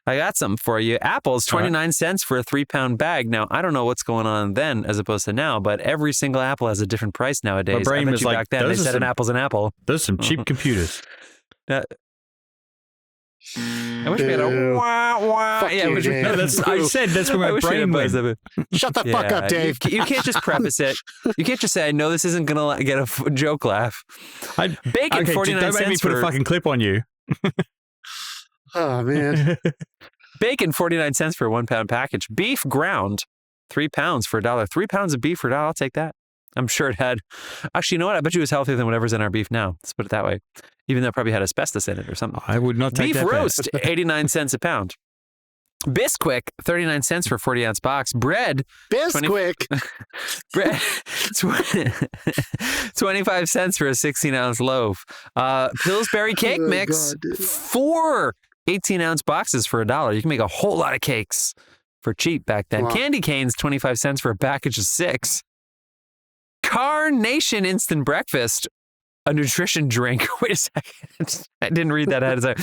I got something for you. Apples, 29 cents for a 3-pound bag. Now, I don't know what's going on then as opposed to now, but every single apple has a different price nowadays. My brain was like, back then, they said an apple's an apple. Those are some cheap computers. I wish we had a wah. Yeah, I said that's where my brain went. Shut the fuck up, Dave. You can't just preface it. You can't just say, I know this isn't going to get a joke laugh. Bacon, 49 cents. Don't make me put a fucking clip on you. Oh, man. Bacon, 49 cents for a 1-pound package. Beef ground, 3 pounds for $1. 3 pounds of beef for $1. I'll take that. I'm sure it had. Actually, you know what? I bet you it was healthier than whatever's in our beef now. Let's put it that way. Even though it probably had asbestos in it or something. I would not take beef that. Beef roast, 89 cents a pound. Bisquick, 39 cents for a 40-ounce box. Bread. Bisquick. Bread. 25 cents for a 16-ounce loaf. Pillsbury cake mix. 4 18-ounce boxes for $1. You can make a whole lot of cakes for cheap back then. Wow. Candy canes, 25 cents for a package of 6. Carnation Instant Breakfast, a nutrition drink. Wait a second. I didn't read that ahead of time.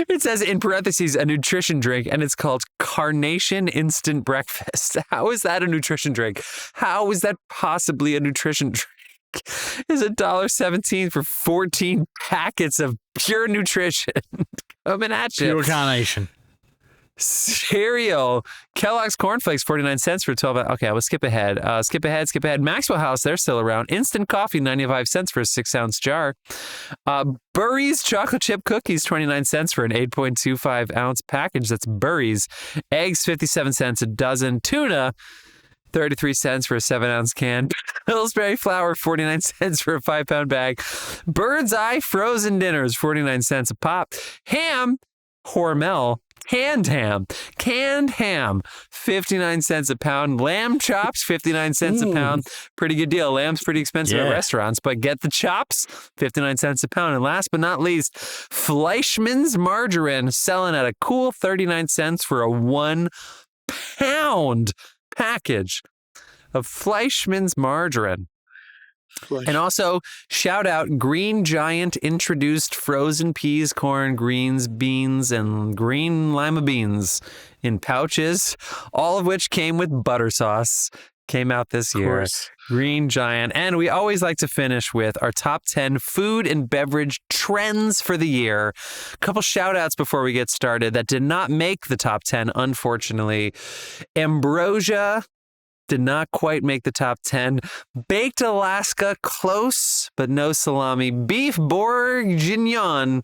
It says in parentheses, a nutrition drink, and it's called Carnation Instant Breakfast. How is that a nutrition drink? How is that possibly a nutrition drink? Is $1.17 for 14 packets of pure nutrition. Coming at you. Pure carnation. Cereal, Kellogg's Corn Flakes, 49 cents for 12. Okay, I will skip ahead. Skip ahead. Maxwell House, they're still around. Instant coffee, 95 cents for a 6-ounce jar. Burry's chocolate chip cookies, 29 cents for an 8.25-ounce package. That's Burry's. Eggs, 57 cents a dozen. Tuna, 33 cents for a 7-ounce can. Pillsbury flour, 49 cents for a 5-pound bag. Bird's Eye frozen dinners, 49 cents a pop. Ham, Hormel, canned ham, 59 cents a pound. Lamb chops, 59 cents a pound. Pretty good deal. Lamb's pretty expensive at restaurants, but get the chops, 59 cents a pound. And last but not least, Fleischmann's margarine, selling at a cool 39 cents for a 1-pound package of Fleischmann's margarine. And also, shout out, Green Giant introduced frozen peas, corn, greens, beans, and green lima beans in pouches, all of which came with butter sauce. Came out this year. Green Giant. And we always like to finish with our top 10 food and beverage trends for the year. A couple shout outs before we get started that did not make the top 10, unfortunately. Ambrosia did not quite make the top 10. Baked Alaska, close, but no salami. Beef Bourguignon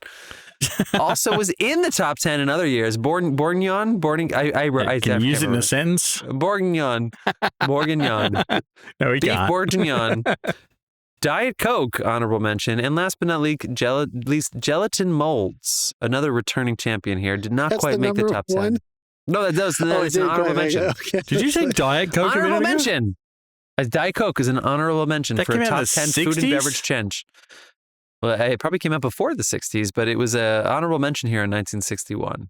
also was in the top 10 in other years. Bourguignon? I can you use it in a sentence? Bourguignon. No, we Beef can't. Bourguignon. Diet Coke, honorable mention. And last but not least, gelatin molds. Another returning champion here. Did not quite make the top 10. No, that's an honorable mention. Okay. Did you say Diet Coke? Honorable mention. Diet Coke is an honorable mention That for came a out in top the 10 food 60s? and beverage change. Well, it probably came out before the 60s, but it was an honorable mention here in 1961.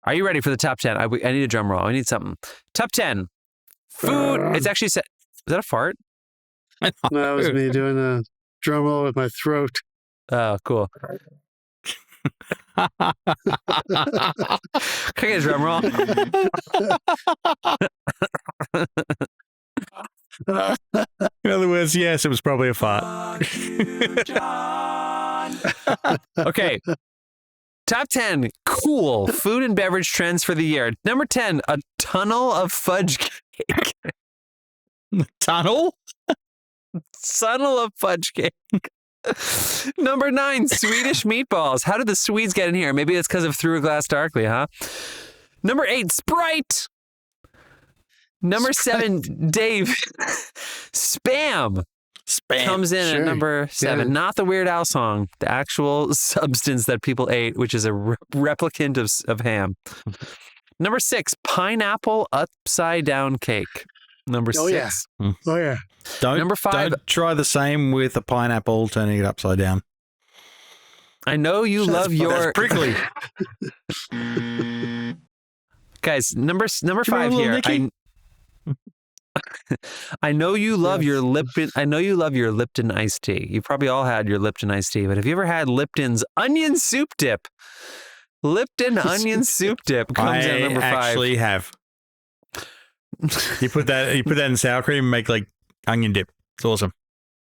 Are you ready for the top 10? I need a drum roll. I need something. Top 10. Food. It's actually set. Was that a fart? No, that was me doing a drum roll with my throat. Oh, cool. Can I get a drum roll? In other words, yes, it was probably a fart. Okay. Top 10 cool food and beverage trends for the year. Number 10, a tunnel of fudge cake. Tunnel? Tunnel of fudge cake. Number 9, Swedish meatballs. How did the Swedes get in here? Maybe it's because of Through a Glass Darkly, huh? Number 8, Sprite. Number 7, Dave. Spam comes in at number 7. Not the Weird Al song, the actual substance that people ate, which is a replicant of ham. Number 6, pineapple upside down cake. Number 6. Oh, yeah. Number 5. Don't try the same with a pineapple, turning it upside down. I know you love your... That's prickly. Guys, number 5 here. I know you love your Lipton. I know you love your Lipton iced tea. You probably all had your Lipton iced tea, but have you ever had Lipton's onion soup dip? Lipton onion soup dip comes in at number 5. I actually have. You put that in sour cream and make like onion dip. It's awesome.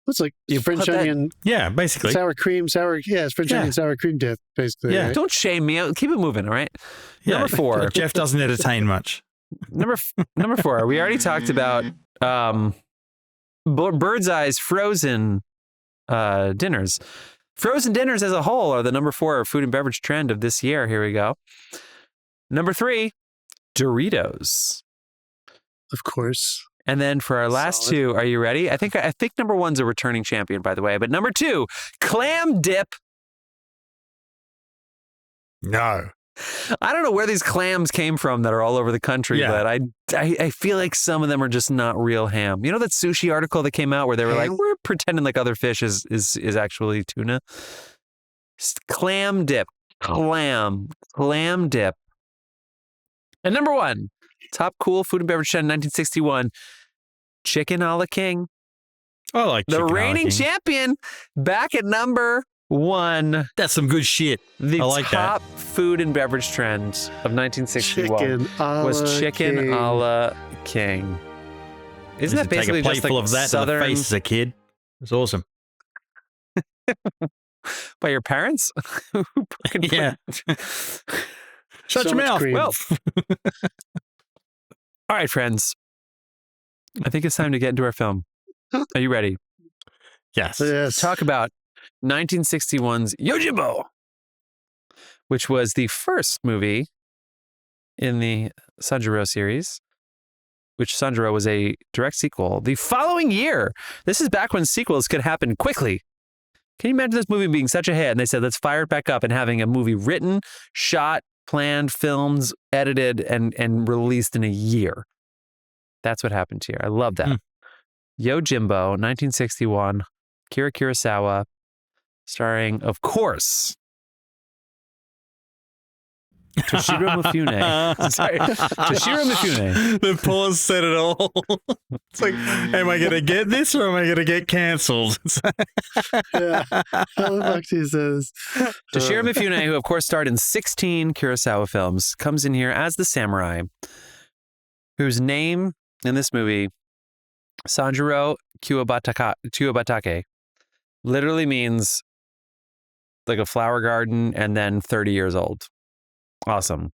It's like French onion. Yeah, basically. Sour cream, it's French onion sour cream dip, basically. Yeah. Right? Don't shame me. Keep it moving, all right? Yeah. Number 4. Jeff doesn't entertain much. Number 4. We already talked about Bird's Eye's frozen dinners. Frozen dinners as a whole are the number 4 food and beverage trend of this year. Here we go. Number 3, Doritos. Of course. And then for our last 2, are you ready? I think number 1's a returning champion, by the way. But number 2, clam dip. No. I don't know where these clams came from that are all over the country, but I feel like some of them are just not real ham. You know that sushi article that came out where they were like, we're pretending like other fish is actually tuna? Clam dip. Clam dip. And number 1, top cool food and beverage trend 1961, chicken a la king. I like the chicken reigning King. champion, back at number 1. That's some good shit. The I like top food and beverage trend of 1961 Chicken was chicken King. a la King. Isn't that basically take a just like plateful of that Southern to the face as a kid? It's awesome. by your parents? Who fucking put- Yeah. Shut So your much mouth. cream. Well, all right, friends. I think it's time to get into our film. Are you ready? Yes. Yes. Talk about 1961's Yôjinbô, which was the first movie in the Sanjuro series, which Sanjuro was a direct sequel the following year. This is back when sequels could happen quickly. Can you imagine this movie being such a hit? And they said, let's fire it back up and having a movie written, shot, planned, filmed, edited, and released in a year. That's what happened here. I love that. Yojimbo, 1961, Akira Kurosawa, starring, of course, Toshiro Mifune. Sorry, Toshiro Mifune. The pause said it all. It's like, am I going to get this or am I going to get cancelled? Yeah. How the fuck do you say this? Toshiro Mifune, who of course starred in 16 Kurosawa films, comes in here as the samurai, whose name in this movie, Sanjuro Kuwabatake, literally means like a flower garden and then 30 years old. Awesome.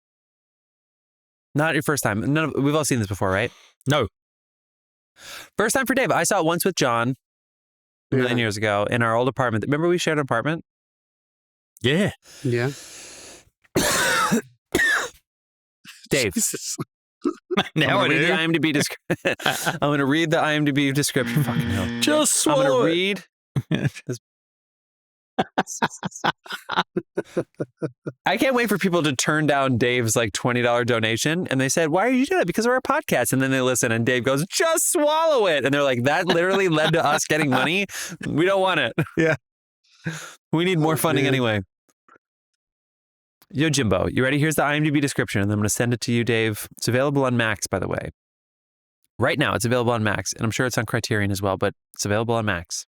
Not your first time. We've all seen this before, right? No. First time for Dave. I saw it once with John a million years ago in our old apartment. Remember we shared an apartment? Yeah. Yeah. Dave. Jesus. Now I I'm do. going to read the IMDb description. Fucking hell. Just I'm swallow going to it. read this. I can't wait for people to turn down Dave's like $20 donation. And they said, why are you doing it? Because of our podcast. And then they listen and Dave goes, just swallow it. And they're like, that literally led to us getting money. We don't want it. Yeah. We need more funding man. anyway. Yojimbo, you ready? Here's the IMDb description. And I'm going to send it to you, Dave. It's available on Max, by the way. Right now, it's available on Max. And I'm sure it's on Criterion as well, but it's available on Max.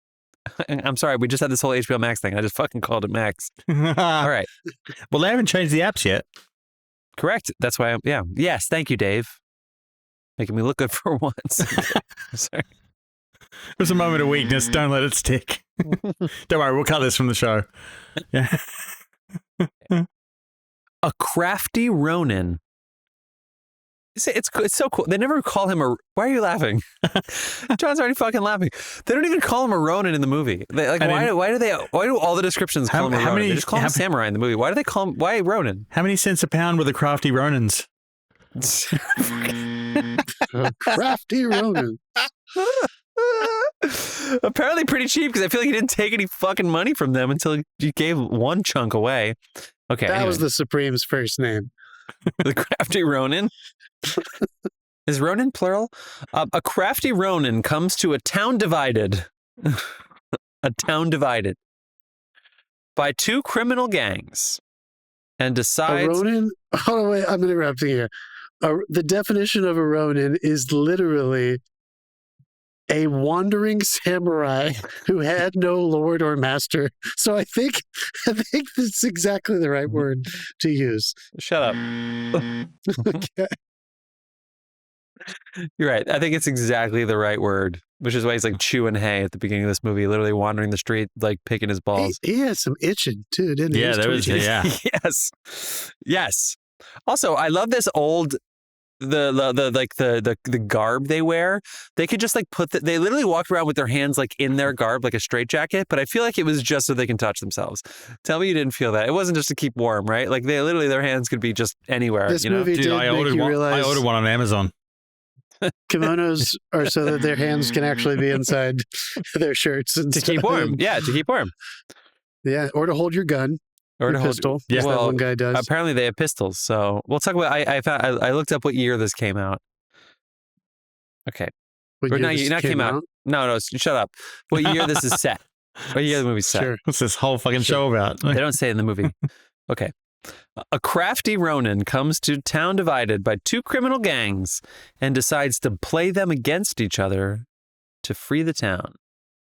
I'm sorry, we just had this whole HBO Max thing. I just fucking called it Max. All right. Well, they haven't changed the apps yet. Correct. That's why yeah. Yes, thank you, Dave. Making me look good for once. Sorry. It was a moment of weakness. Don't let it stick. Don't worry, we'll cut this from the show. Yeah. A crafty Ronin. It's so cool. They never call him a... Why are you laughing? John's already fucking laughing. They don't even call him a Ronin in the movie. Why do all the descriptions call him a Ronin? They just call him a samurai in the movie. Why do they call him... Why Ronin? How many cents a pound were the crafty Ronins? Crafty Ronin. Apparently pretty cheap because I feel like he didn't take any fucking money from them until he gave one chunk away. Okay, That anyway. was the Supreme's first name. The crafty Ronin. Is Ronin plural? A crafty Ronin comes to a town divided. A town divided by two criminal gangs and A decides... Ronin? Oh, wait, I'm interrupting here. The definition of a Ronin is literally a wandering samurai who had no lord or master. So I think that's exactly the right word to use. Shut up. Okay. You're right. I think it's exactly the right word, which is why he's like chewing hay at the beginning of this movie, literally wandering the street, like picking his balls. He had some itching too, didn't he? Yeah, there was. 22. Yeah. Yes. Yes. Also, I love this old the garb they wear. They could just like they literally walked around with their hands like in their garb, like a straitjacket, but I feel like it was just so they can touch themselves. Tell me you didn't feel that. It wasn't just to keep warm, right? Like they literally their hands could be just anywhere. This you know? movie Dude, did I make ordered you one. realize I ordered one on Amazon. kimonos are so that their hands can actually be inside their shirts and To stuff. keep warm. Yeah, to keep warm. Yeah, or to hold your gun. Or Your to hold pistol. Yeah. as that Well, one guy does. apparently they have pistols. So we'll talk about. I looked up what year this came out. Okay. What Or year not, this not came out. No, shut up. What year this is set? What year the movie's set? Sure. What's this whole fucking show about? They don't say it in the movie. Okay. A crafty Ronin comes to town divided by two criminal gangs and decides to play them against each other to free the town.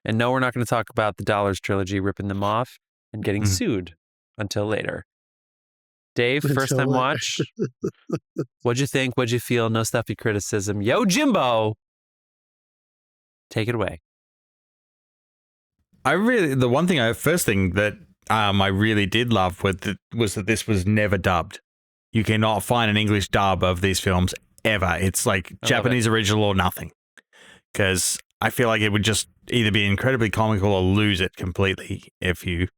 And no, we're not going to talk about the Dollars trilogy ripping them off and getting sued until later. Dave, first time watch. What'd you think? What'd you feel? No stuffy criticism. Yojimbo, take it away. First thing that I really did love was that this was never dubbed. You cannot find an English dub of these films ever. It's like Japanese original or nothing. Because I feel like it would just either be incredibly comical or lose it completely if you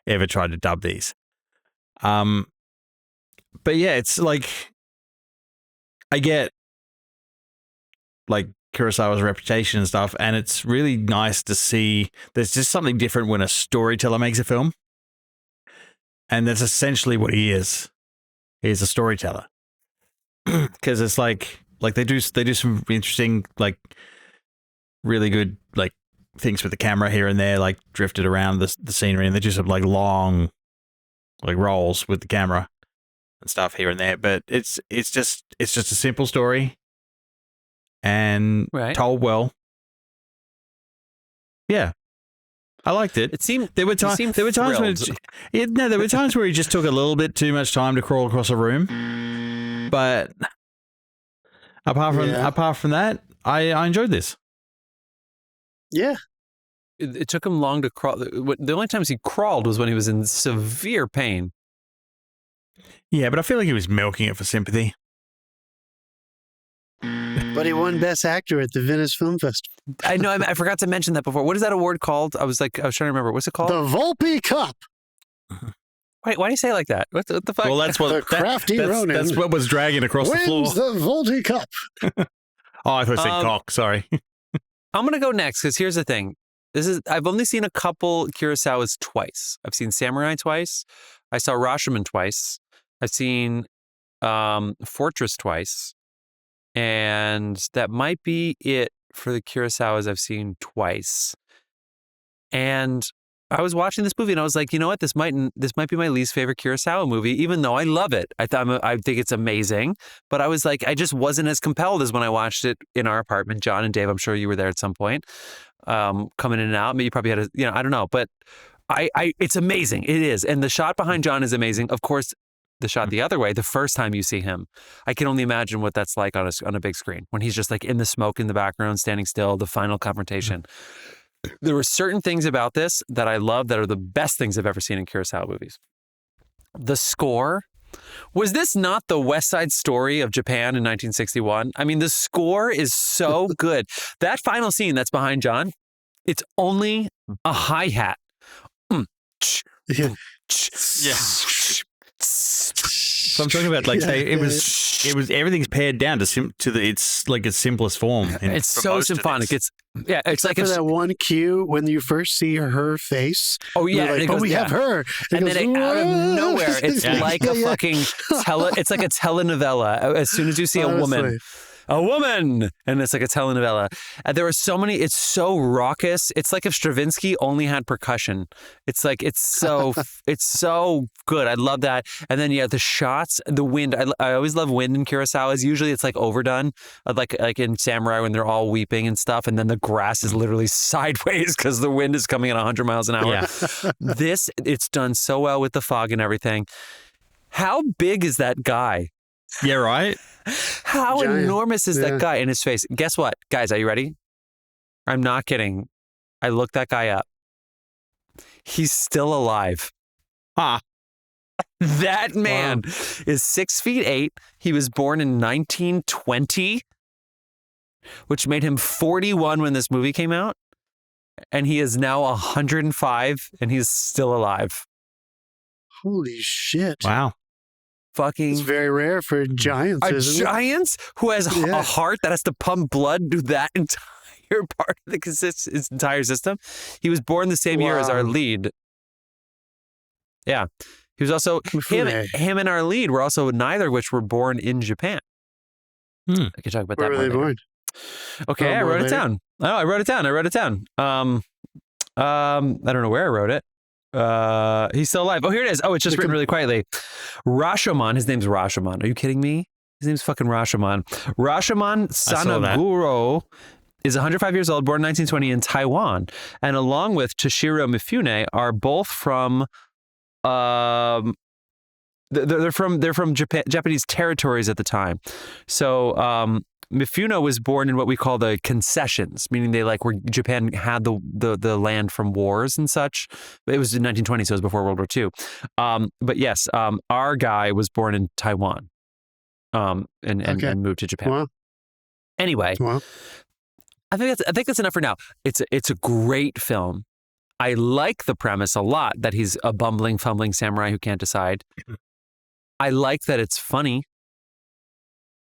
ever tried to dub these. But yeah, it's like, I get like Kurosawa's reputation and stuff, and it's really nice to see there's just something different when a storyteller makes a film. And that's essentially what he is. He's a storyteller. Because it's like they do some interesting, like, really good, like, things with the camera here and there, like drifted around the scenery, and they do some like long, like, rolls with the camera and stuff here and there. But it's just a simple story and told well. Yeah. I liked it. There were times where he just took a little bit too much time to crawl across a room. But apart from that, I enjoyed this. Yeah. It took him long to crawl. The only times he crawled was when he was in severe pain. Yeah, but I feel like he was milking it for sympathy. But he won Best Actor at the Venice Film Festival. I know. I forgot to mention that before. What is that award called? I was trying to remember. What's it called? The Volpe Cup. Wait, why do you say it like that? What the fuck? Well, that's what that's what was dragging across the floor. Wins the Volpe Cup. Oh, I thought I said cock. Sorry. I'm gonna go next because here's the thing. I've only seen a couple Kurosawas twice. I've seen Samurai twice. I saw Rashomon twice. I've seen Fortress twice. And that might be it for the Kurosawas I've seen twice. And I was watching this movie and I was like, you know what? This might be my least favorite Kurosawa movie, even though I love it. I think it's amazing. But I was like, I just wasn't as compelled as when I watched it in our apartment. John and Dave, I'm sure you were there at some point, coming in and out. Maybe you probably had I don't know. But it's amazing. It is. And the shot behind John is amazing. Of course, the shot the other way, the first time you see him, I can only imagine what that's like on a big screen when he's just like in the smoke in the background, standing still, the final confrontation. There were certain things about this that I love that are the best things I've ever seen in Kurosawa movies. The score. Was this not the West Side Story of Japan in 1961? I mean, the score is so good. That final scene that's behind John, it's only a hi-hat. Yeah. So I'm talking about like it was everything's pared down to its like its simplest form. It's so symphonic. It's like that one cue when you first see her face. Oh yeah, like, we have her, and then out of nowhere, it's like a fucking it's like a telenovela. As soon as you see a woman, and it's like a telenovela. There are so many. It's so raucous. It's like if Stravinsky only had percussion. It's like it's so good. I love that. And then the shots, the wind. I always love wind in Kurosawa's. Usually it's like overdone, like in Samurai when they're all weeping and stuff, and then the grass is literally sideways because the wind is coming at 100 miles an hour. Yeah. It's done so well with the fog and everything. How big is that guy? Yeah, right. How enormous is that guy in his face? Guess what? Guys, are you ready? I'm not kidding. I looked that guy up. He's still alive. That man is 6'8". He was born in 1920, which made him 41 when this movie came out. And he is now 105 and he's still alive. Holy shit. Wow. It's very rare for giants, isn't it? Giants who has a heart that has to pump blood to that entire part of his entire system. He was born the same year as our lead. Yeah. He was also, him and our lead were also neither of which were born in Japan. I could talk about that. Where were they born? Okay, I wrote it down. Oh, I wrote it down. I don't know where I wrote it. He's still alive. Oh, here it is. Oh, it's just written really quietly. Rashomon. His name's Rashomon. Are you kidding me? His name's fucking Rashomon. Rashomon Sanaguro is 105 years old, born in 1920 in Taiwan, and along with Toshiro Mifune are both from they're from Japan, Japanese territories at the time. So Mifune was born in what we call the concessions, meaning they like where Japan had the land from wars and such. It was in 1920, so it was before World War II. But yes, our guy was born in Taiwan, and moved to Japan. Wow. Anyway, Wow. I think that's enough for now. It's a great film. I like the premise a lot that he's a bumbling, fumbling samurai who can't decide. I like that it's funny.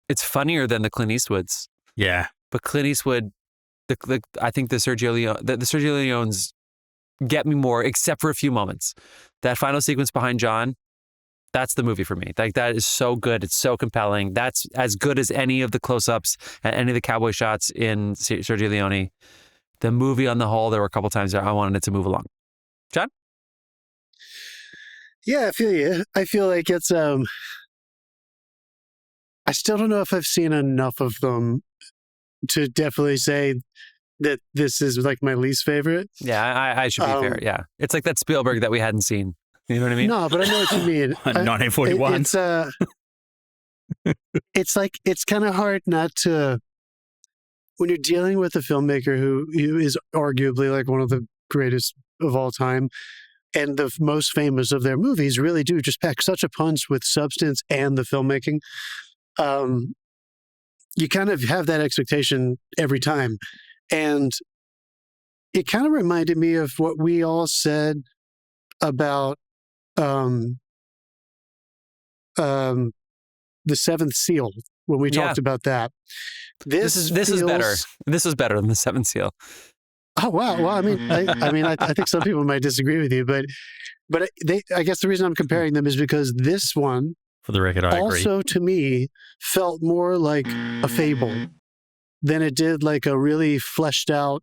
It's funnier than the Clint Eastwoods. Yeah. But Clint Eastwood, I think the Sergio Leones get me more, except for a few moments. That final sequence behind John, that's the movie for me. Like, that is so good. It's so compelling. That's as good as any of the close-ups and any of the cowboy shots in Sergio Leone. The movie on the whole, there were a couple times that I wanted it to move along. John? Yeah, I feel you. I feel like it's I still don't know if I've seen enough of them to definitely say that this is like my least favorite. Yeah, I should be fair. Yeah. It's like that Spielberg that we hadn't seen. You know what I mean? No, but I know what you mean. 1941. It's like, it's kind of hard not to, when you're dealing with a filmmaker who is arguably like one of the greatest of all time, and the most famous of their movies really do just pack such a punch with substance and the filmmaking. You kind of have that expectation every time. And it kind of reminded me of what we all said about the Seventh Seal when we talked about that. This is better. This was better than the Seventh Seal. Oh wow! Well, I think some people might disagree with you, but I guess the reason I'm comparing them is because this one, for the record, I agree. Also, to me, felt more like a fable than it did like a really fleshed out,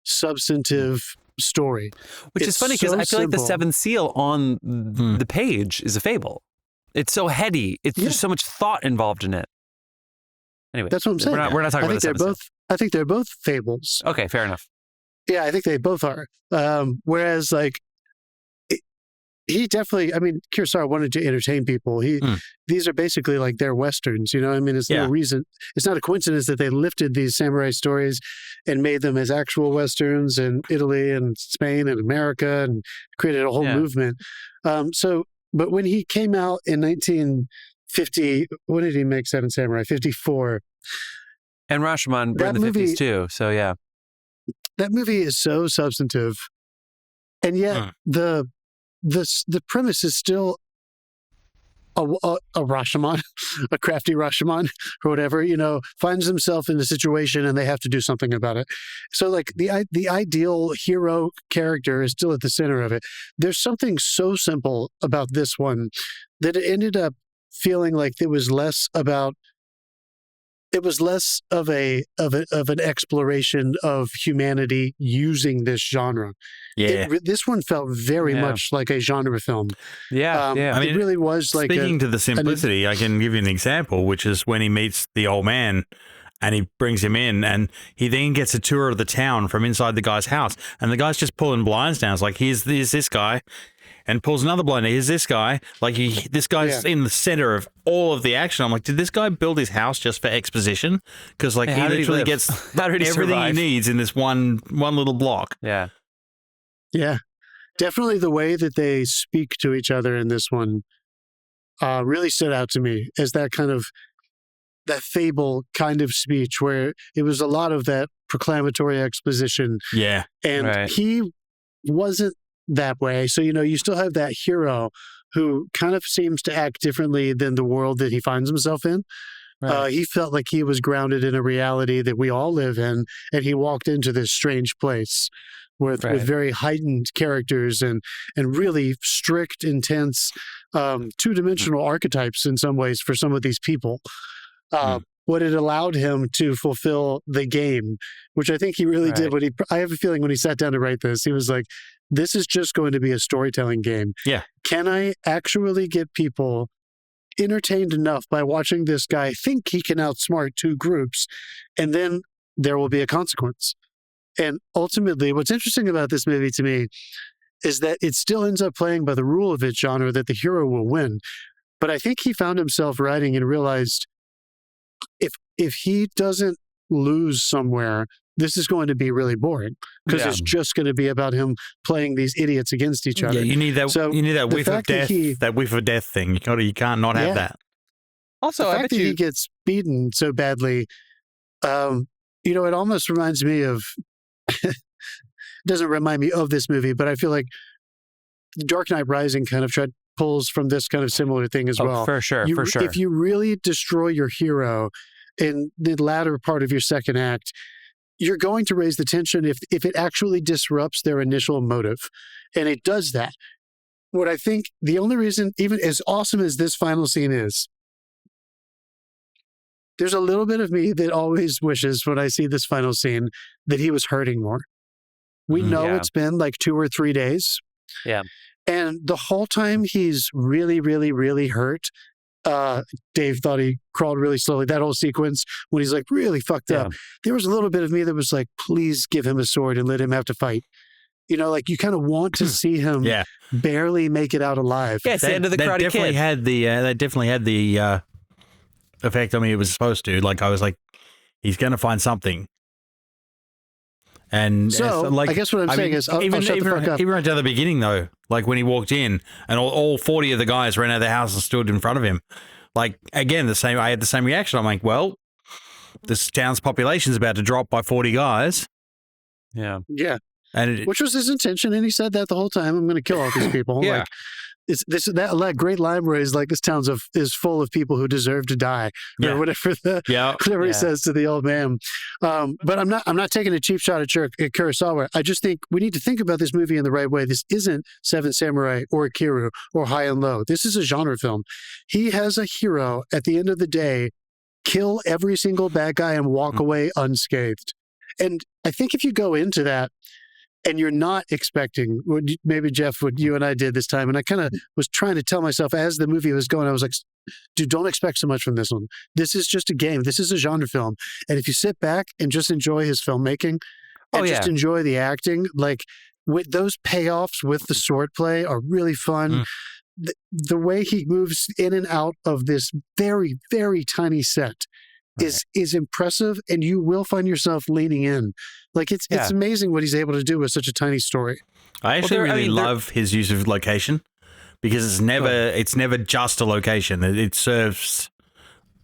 substantive story. Which is funny because I feel like the Seventh Seal on the page is a fable. It's so heady. There's so much thought involved in it. Anyway, that's what I'm saying. We're not talking about the Seventh Seal. I think they're both fables. Okay, fair enough. Yeah, I think they both are. Whereas, like, he definitely, Kurosawa wanted to entertain people. These are basically like their Westerns, you know? I mean, it's no reason, it's not a coincidence that they lifted these samurai stories and made them as actual Westerns in Italy and Spain and America and created a whole movement. But when he came out in 1950, when did he make Seven Samurai? 54. And Rashomon were in the 50s too, so yeah. That movie is so substantive, and yet the premise is still a Rashomon, a crafty Rashomon or whatever, finds himself in a situation and they have to do something about it. So like the ideal hero character is still at the center of it. There's something so simple about this one that it ended up feeling like it was less of an exploration of humanity using this genre. Yeah, this one felt very much like a genre film. Yeah. It really was like. Speaking to the simplicity, I can give you an example, which is when he meets the old man, and he brings him in, and he then gets a tour of the town from inside the guy's house, and the guy's just pulling blinds down. It's like, here's this guy. And pulls another blind. Here's this guy. Like this guy's in the center of all of the action. I'm like, did this guy build his house just for exposition? Because like he literally gets everything he needs in this one little block. Yeah. Yeah. Definitely the way that they speak to each other in this one really stood out to me as that fable kind of speech where it was a lot of that proclamatory exposition. Yeah. And he wasn't that way. So, you still have that hero who kind of seems to act differently than the world that he finds himself in. Right. He felt like he was grounded in a reality that we all live in, and he walked into this strange place with very heightened characters and really strict, intense, two-dimensional archetypes in some ways for some of these people. What it allowed him to fulfill the game, which I think he really did. I have a feeling when he sat down to write this, he was like, this is just going to be a storytelling game. Yeah. Can I actually get people entertained enough by watching this guy think he can outsmart two groups and then there will be a consequence. And ultimately, what's interesting about this movie to me is that it still ends up playing by the rule of its genre that the hero will win. But I think he found himself writing and realized if he doesn't lose somewhere, this is going to be really boring because it's just going to be about him playing these idiots against each other. Yeah, you need that. So you need that whiff of death. That whiff of death thing. You can't not have that. Also, the fact that he gets beaten so badly, it almost reminds me of. Doesn't remind me of this movie, but I feel like Dark Knight Rising kind of pulls from this kind of similar thing as well. For sure. If you really destroy your hero in the latter part of your second act, you're going to raise the tension if it actually disrupts their initial motive. And it does that. What I think the only reason, even as awesome as this final scene is, there's a little bit of me that always wishes when I see this final scene that he was hurting more. We know it's been like 2 or 3 days. Yeah. And the whole time he's really, really, really hurt. Dave thought he crawled really slowly. That whole sequence when he's like really fucked up. There was a little bit of me that was like, please give him a sword and let him have to fight. You kind of want to see him barely make it out alive. Yeah, it's the end of the Karate Kid. That definitely had the effect on me it was supposed to. Like, I was like, he's going to find something. And so, I guess what I'm saying is, even shut the fuck up. Even right down the beginning, though, like when he walked in and all 40 of the guys ran out of the house and stood in front of him. Like, again, I had the same reaction. I'm like, well, this town's population is about to drop by 40 guys. Yeah. Yeah. And which was his intention, and he said that the whole time. I'm going to kill all these people. Yeah. Like, it's that great line where he's like, "This town is full of people who deserve to die," or whatever he says to the old man. But I'm not taking a cheap shot at Kurosawa. I just think we need to think about this movie in the right way. This isn't Seven Samurai or Akira or High and Low. This is a genre film. He has a hero at the end of the day kill every single bad guy and walk away unscathed. And I think if you go into that and you're not expecting, maybe Jeff, what you and I did this time, and I kind of was trying to tell myself as the movie was going, I was like, dude, don't expect so much from this one. This is just a game. This is a genre film. And if you sit back and just enjoy his filmmaking and just enjoy the acting, like with those payoffs with the swordplay are really fun. The way he moves in and out of this very, very tiny set is impressive, and you will find yourself leaning in. Like it's amazing what he's able to do with such a tiny story. I actually really love his use of location because it's never just a location. It serves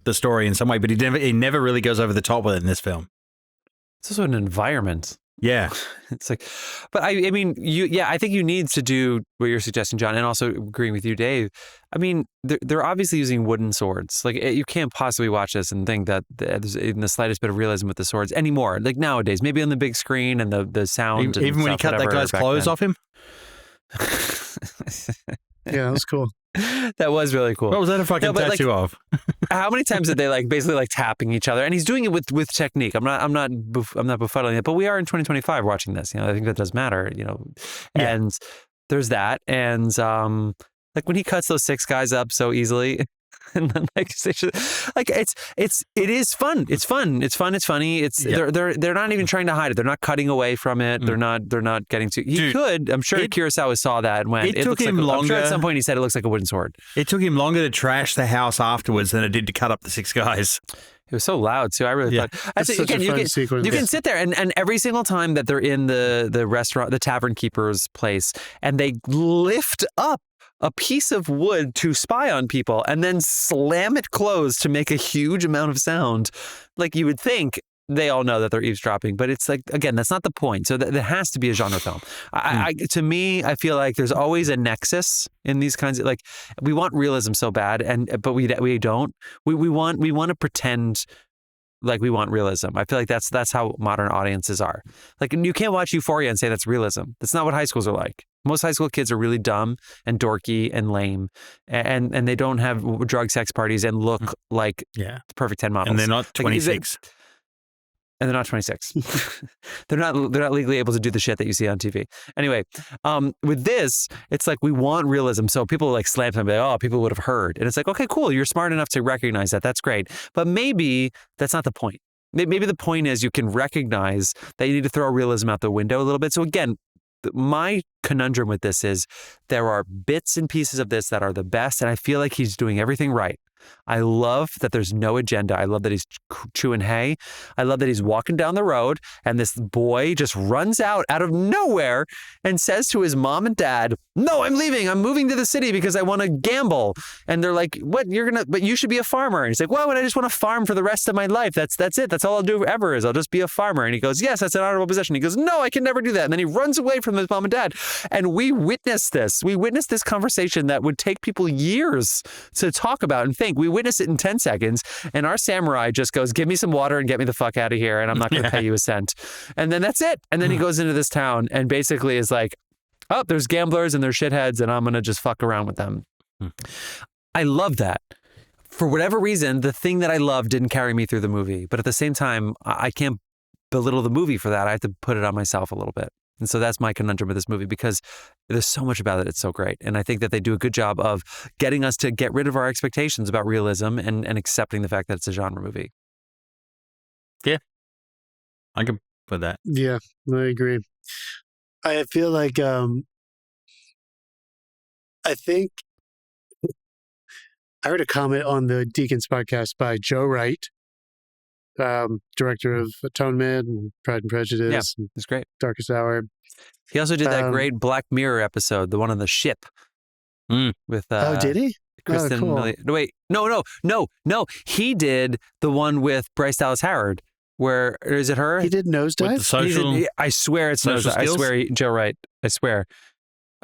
the story in some way, but he never really goes over the top with it in this film. It's also an environment. Yeah. It's like, but I mean, I think you need to do what you're suggesting, John, and also agreeing with you, Dave. I mean, they're obviously using wooden swords. Like, you can't possibly watch this and think that there's even the slightest bit of realism with the swords anymore. Like nowadays, maybe on the big screen and the sound. Even when he cut that guy's clothes off him? Yeah, that was cool. That was really cool. What was that a fucking tattoo of? How many times did they basically tapping each other? And he's doing it with technique. I'm not befuddling it, but we are in 2025 watching this. I think that does matter. And there's that. And like when he cuts those 6 guys up so easily. And then it is fun. It's fun. It's fun. It's funny. They're not even trying to hide it. They're not cutting away from it. They're not getting to. I'm sure Kurosawa saw that and went. It took him longer. I'm sure at some point he said it looks like a wooden sword. It took him longer to trash the house afterwards than it did to cut up the 6 guys. It was so loud too. I really thought. That's such a fun sequence. You can sit there and every single time that they're in the restaurant, the tavern keeper's place, and they lift up a piece of wood to spy on people and then slam it closed to make a huge amount of sound. Like you would think they all know that they're eavesdropping, but it's like, again, that's not the point. So there has to be a genre film. To me, I feel like there's always a nexus in these kinds of, like, we want realism so bad, but we don't. We want to pretend like we want realism. I feel like that's how modern audiences are. Like, you can't watch Euphoria and say that's realism. That's not what high schools are like. Most high school kids are really dumb and dorky and lame, and they don't have drug sex parties and look like the perfect 10 models. And they're not 26. And they're not 26. They're not legally able to do the shit that you see on TV. Anyway, with this, it's like we want realism. So people like slam them, like, oh, people would have heard. And it's like, okay, cool. You're smart enough to recognize that. That's great. But maybe that's not the point. maybe the point is you can recognize that you need to throw realism out the window a little bit. So again, my conundrum with this is there are bits and pieces of this that are the best, and I feel like he's doing everything right. I love that there's no agenda. I love that he's chewing hay. I love that he's walking down the road and this boy just runs out of nowhere and says to his mom and dad, "No, I'm leaving. I'm moving to the city because I want to gamble." And they're like, "What? But you should be a farmer." And he's like, "Why would I just want to farm for the rest of my life? That's it. That's all I'll do ever is I'll just be a farmer." And he goes, "Yes, that's an honorable position." He goes, "No, I can never do that." And then he runs away from his mom and dad. And we witnessed this. We witnessed this conversation that would take people years to talk about and think. We witness it in 10 seconds, and our samurai just goes, "Give me some water and get me the fuck out of here, and I'm not going to pay you a cent." And then that's it. And then he goes into this town and basically is like, "Oh, there's gamblers and there's shitheads, and I'm going to just fuck around with them." I love that. For whatever reason, the thing that I love didn't carry me through the movie. But at the same time, I can't belittle the movie for that. I have to put it on myself a little bit. And so that's my conundrum with this movie, because there's so much about it. It's so great. And I think that they do a good job of getting us to get rid of our expectations about realism and accepting the fact that it's a genre movie. Yeah. I can put that. Yeah, I agree. I feel like, I think I heard a comment on the Deacons podcast by Joe Wright, director of Atonement and Pride and Prejudice. Yeah, it's great. Darkest Hour. He also did that great Black Mirror episode, the one on the ship. With did he? Kristen cool. No. He did the one with Bryce Dallas Howard. Where is it her? He did Nosedive? With the social, I swear it's Nosedive. I swear, Joe Wright. I swear.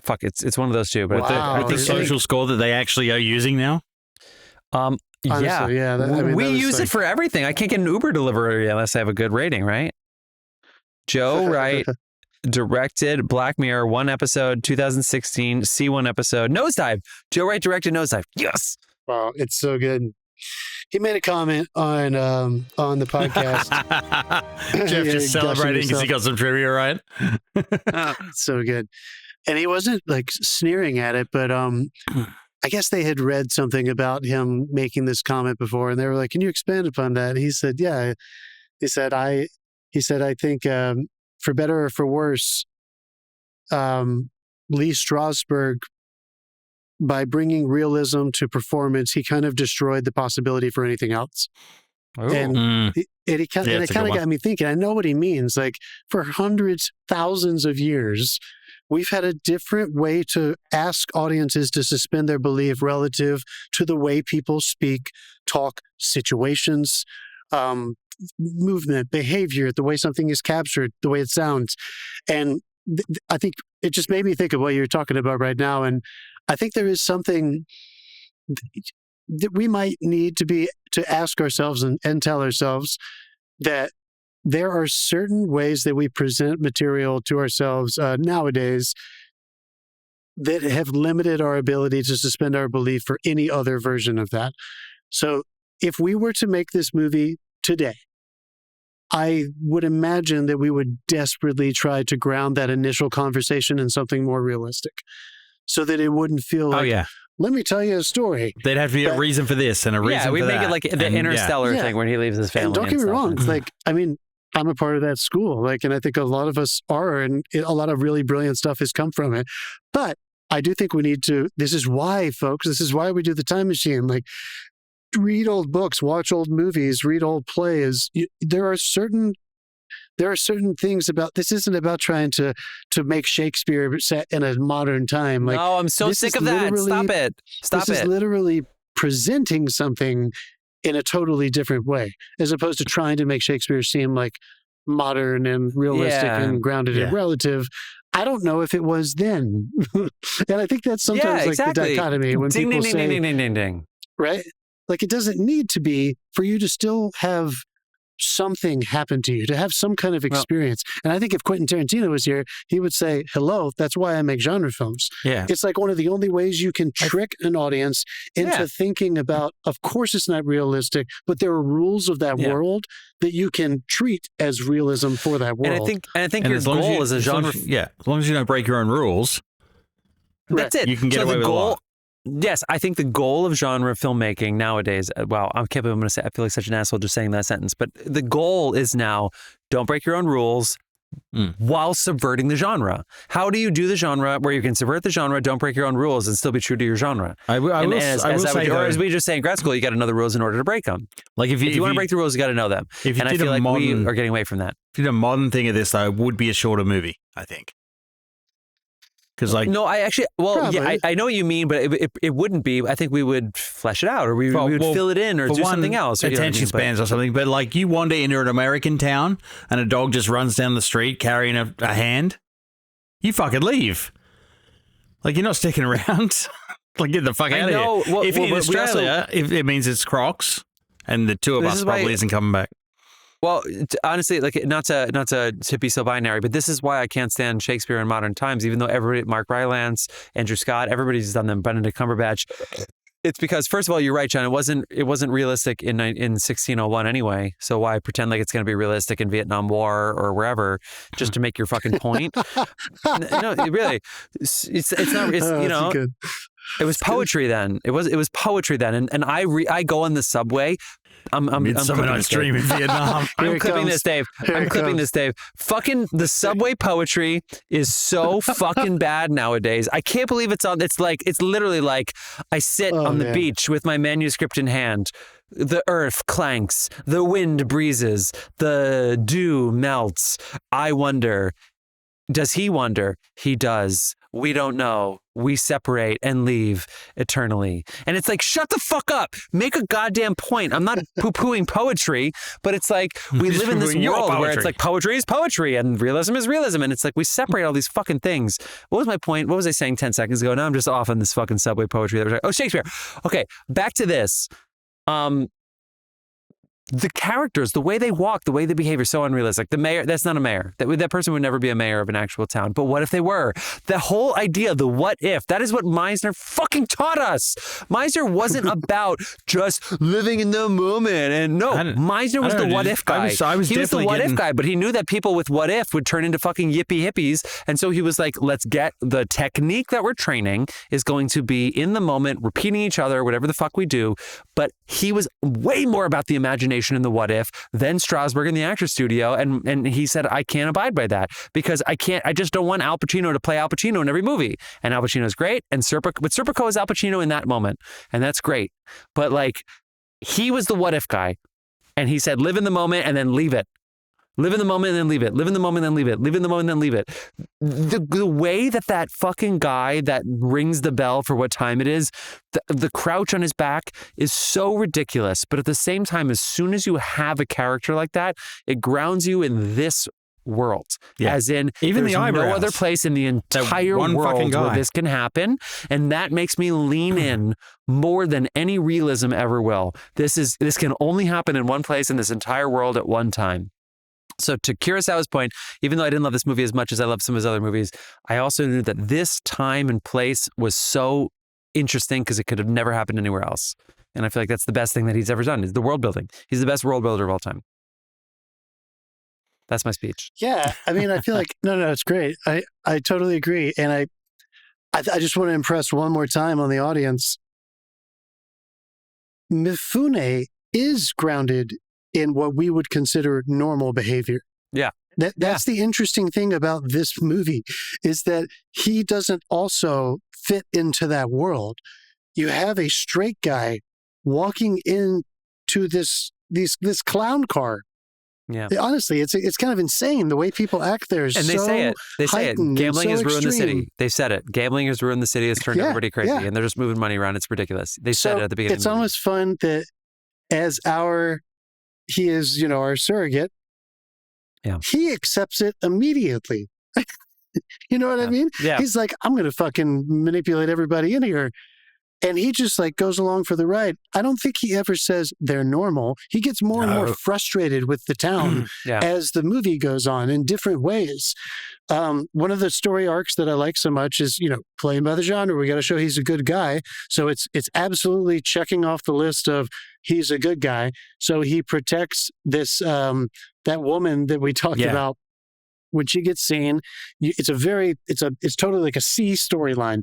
Fuck, it's one of those two. But with the social score that they actually are using now? Honestly, yeah. We use it for everything. I can't get an Uber delivery unless I have a good rating, right? Joe Wright directed Black Mirror, one episode, 2016, C1 episode, Nosedive. Joe Wright directed Nosedive. Yes. Wow, it's so good. He made a comment on the podcast. Jeff just celebrating because he got some trivia right. So good. And he wasn't like sneering at it, but I guess they had read something about him making this comment before, and they were like, "Can you expand upon that?" And he said, "Yeah." He said, I think for better or for worse, Lee Strasberg, by bringing realism to performance, he kind of destroyed the possibility for anything else. Ooh. And it kind of got me thinking. I know what he means. Like, for hundreds, thousands of years, we've had a different way to ask audiences to suspend their belief relative to the way people speak, talk, situations, movement, behavior, the way something is captured, the way it sounds. And I think it just made me think of what you're talking about right now. And I think there is something that we might need to ask ourselves and tell ourselves, that there are certain ways that we present material to ourselves nowadays that have limited our ability to suspend our belief for any other version of that. So if we were to make this movie today, I would imagine that we would desperately try to ground that initial conversation in something more realistic, so that it wouldn't feel like, let me tell you a story. There'd have to be a reason for this and a reason for that. Yeah, we make it like the Interstellar thing when he leaves his family. And don't get me wrong. It's like, I mean, I'm a part of that school. Like, and I think a lot of us are, and a lot of really brilliant stuff has come from it. But I do think we need to, this is why, folks, this is why we do the Time Machine. Like, read old books, watch old movies, read old plays. There are certain things about, this isn't about trying to make Shakespeare set in a modern time. Like, no, I'm so sick of that. Stop it. This is literally presenting something in a totally different way, as opposed to trying to make Shakespeare seem like modern and realistic and grounded and relative. I don't know if it was then. And I think that's sometimes the dichotomy when people say, ding. Right? Like, it doesn't need to be for you to still have something happen to you, to have some kind of experience. And I think if Quentin Tarantino was here, he would say, hello, that's why I make genre films. Yeah. It's like one of the only ways you can trick an audience into thinking about, of course it's not realistic, but there are rules of that world that you can treat as realism for that world. And I think your goal is a genre. As long as you don't break your own rules. That's it. You can get away with a lot. Yes, I think the goal of genre filmmaking nowadays, wow, I can't believe I'm going to say, I feel like such an asshole just saying that sentence, but the goal is now, don't break your own rules while subverting the genre. How do you do the genre where you can subvert the genre, don't break your own rules, and still be true to your genre? As we just say in grad school, you got to know the rules in order to break them. Like if you want to break the rules, you got to know them. And I feel like we are getting away from that. If you did a modern thing of this, though, it would be a shorter movie, I think. Because no, I actually, I know what you mean, but it wouldn't be. I think we would flesh it out, or we would fill it in, or do something else. Attention spans or something. But like, you wander into an American town and a dog just runs down the street carrying a hand, you fucking leave. Like, you're not sticking around. Like, get the fuck out of here. If in Australia, if it means it's Crocs, and the two of us probably isn't coming back. Well, honestly, like not to be so binary, but this is why I can't stand Shakespeare in modern times. Even though Mark Rylance, Andrew Scott, everybody's done them. Benedict Cumberbatch. It's because, first of all, you're right, John. It wasn't realistic in 1601 anyway. So why pretend like it's going to be realistic in Vietnam War or wherever just to make your fucking point? No, really, it's not. It's, you know. It was poetry then. It was poetry then, and I go on the subway. I'm Midsummer Night's Dream in Vietnam. I'm clipping this, Dave. Fucking the subway poetry is so fucking bad nowadays. I can't believe it's on. It's literally like I sit on the beach with my manuscript in hand. The earth clanks. The wind breezes. The dew melts. I wonder. Does he wonder? He does. We don't know. We separate and leave eternally. And it's like, shut the fuck up. Make a goddamn point. I'm not poo-pooing poetry, but it's like we live in this world where it's like poetry is poetry and realism is realism. And it's like we separate all these fucking things. What was my point? What was I saying 10 seconds ago? Now I'm just off on this fucking subway poetry. Oh, Shakespeare. Okay, back to this. The characters, the way they walk, the way they behave are so unrealistic. The mayor, that's not a mayor. That person would never be a mayor of an actual town. But what if they were? The whole idea, the what if, that is what Meisner fucking taught us. Meisner wasn't about just living in the moment. And no, Meisner was the what if guy. He was the what if guy, but he knew that people with what if would turn into fucking yippie hippies. And so he was like, let's get the technique that we're training is going to be in the moment, repeating each other, whatever the fuck we do. But he was way more about the imagination in the what if than Strasberg in the Actors Studio, and he said, I can't abide by that because I just don't want Al Pacino to play Al Pacino in every movie. And Al Pacino's great, and Serpico is Al Pacino in that moment, and that's great. But like, he was the what if guy, and he said, live in the moment and then leave it. Live in the moment and then leave it. Live in the moment and then leave it. Live in the moment and then leave it. The way that fucking guy that rings the bell for what time it is, the crouch on his back is so ridiculous. But at the same time, as soon as you have a character like that, it grounds you in this world. Yeah. As in, even the eyebrows. No other place in the entire world where this can happen. And that makes me lean in more than any realism ever will. This can only happen in one place in this entire world at one time. So to Kurosawa's point, even though I didn't love this movie as much as I love some of his other movies, I also knew that this time and place was so interesting because it could have never happened anywhere else. And I feel like that's the best thing that he's ever done is the world building. He's the best world builder of all time. That's my speech. Yeah. I mean, I feel like, no, it's great. I totally agree. And I just want to impress one more time on the audience. Mifune is grounded in what we would consider normal behavior. Yeah. That's the interesting thing about this movie is that he doesn't also fit into that world. You have a straight guy walking into this clown car. Yeah. Honestly, it's kind of insane the way people act there. And they say it. Gambling has ruined the city. They said it. Gambling has ruined the city. It's turned everybody crazy, and they're just moving money around. It's ridiculous. They said it at the beginning. It's almost fun that as he is, our surrogate. Yeah. He accepts it immediately. You know what I mean? Yeah. He's like, I'm going to fucking manipulate everybody in here. And he just like goes along for the ride. I don't think he ever says they're normal. He gets more and more frustrated with the town as the movie goes on in different ways. One of the story arcs that I like so much is, playing by the genre. We got to show he's a good guy. So it's absolutely checking off the list of he's a good guy. So he protects this, that woman that we talked about. When she gets seen, it's totally like a C storyline.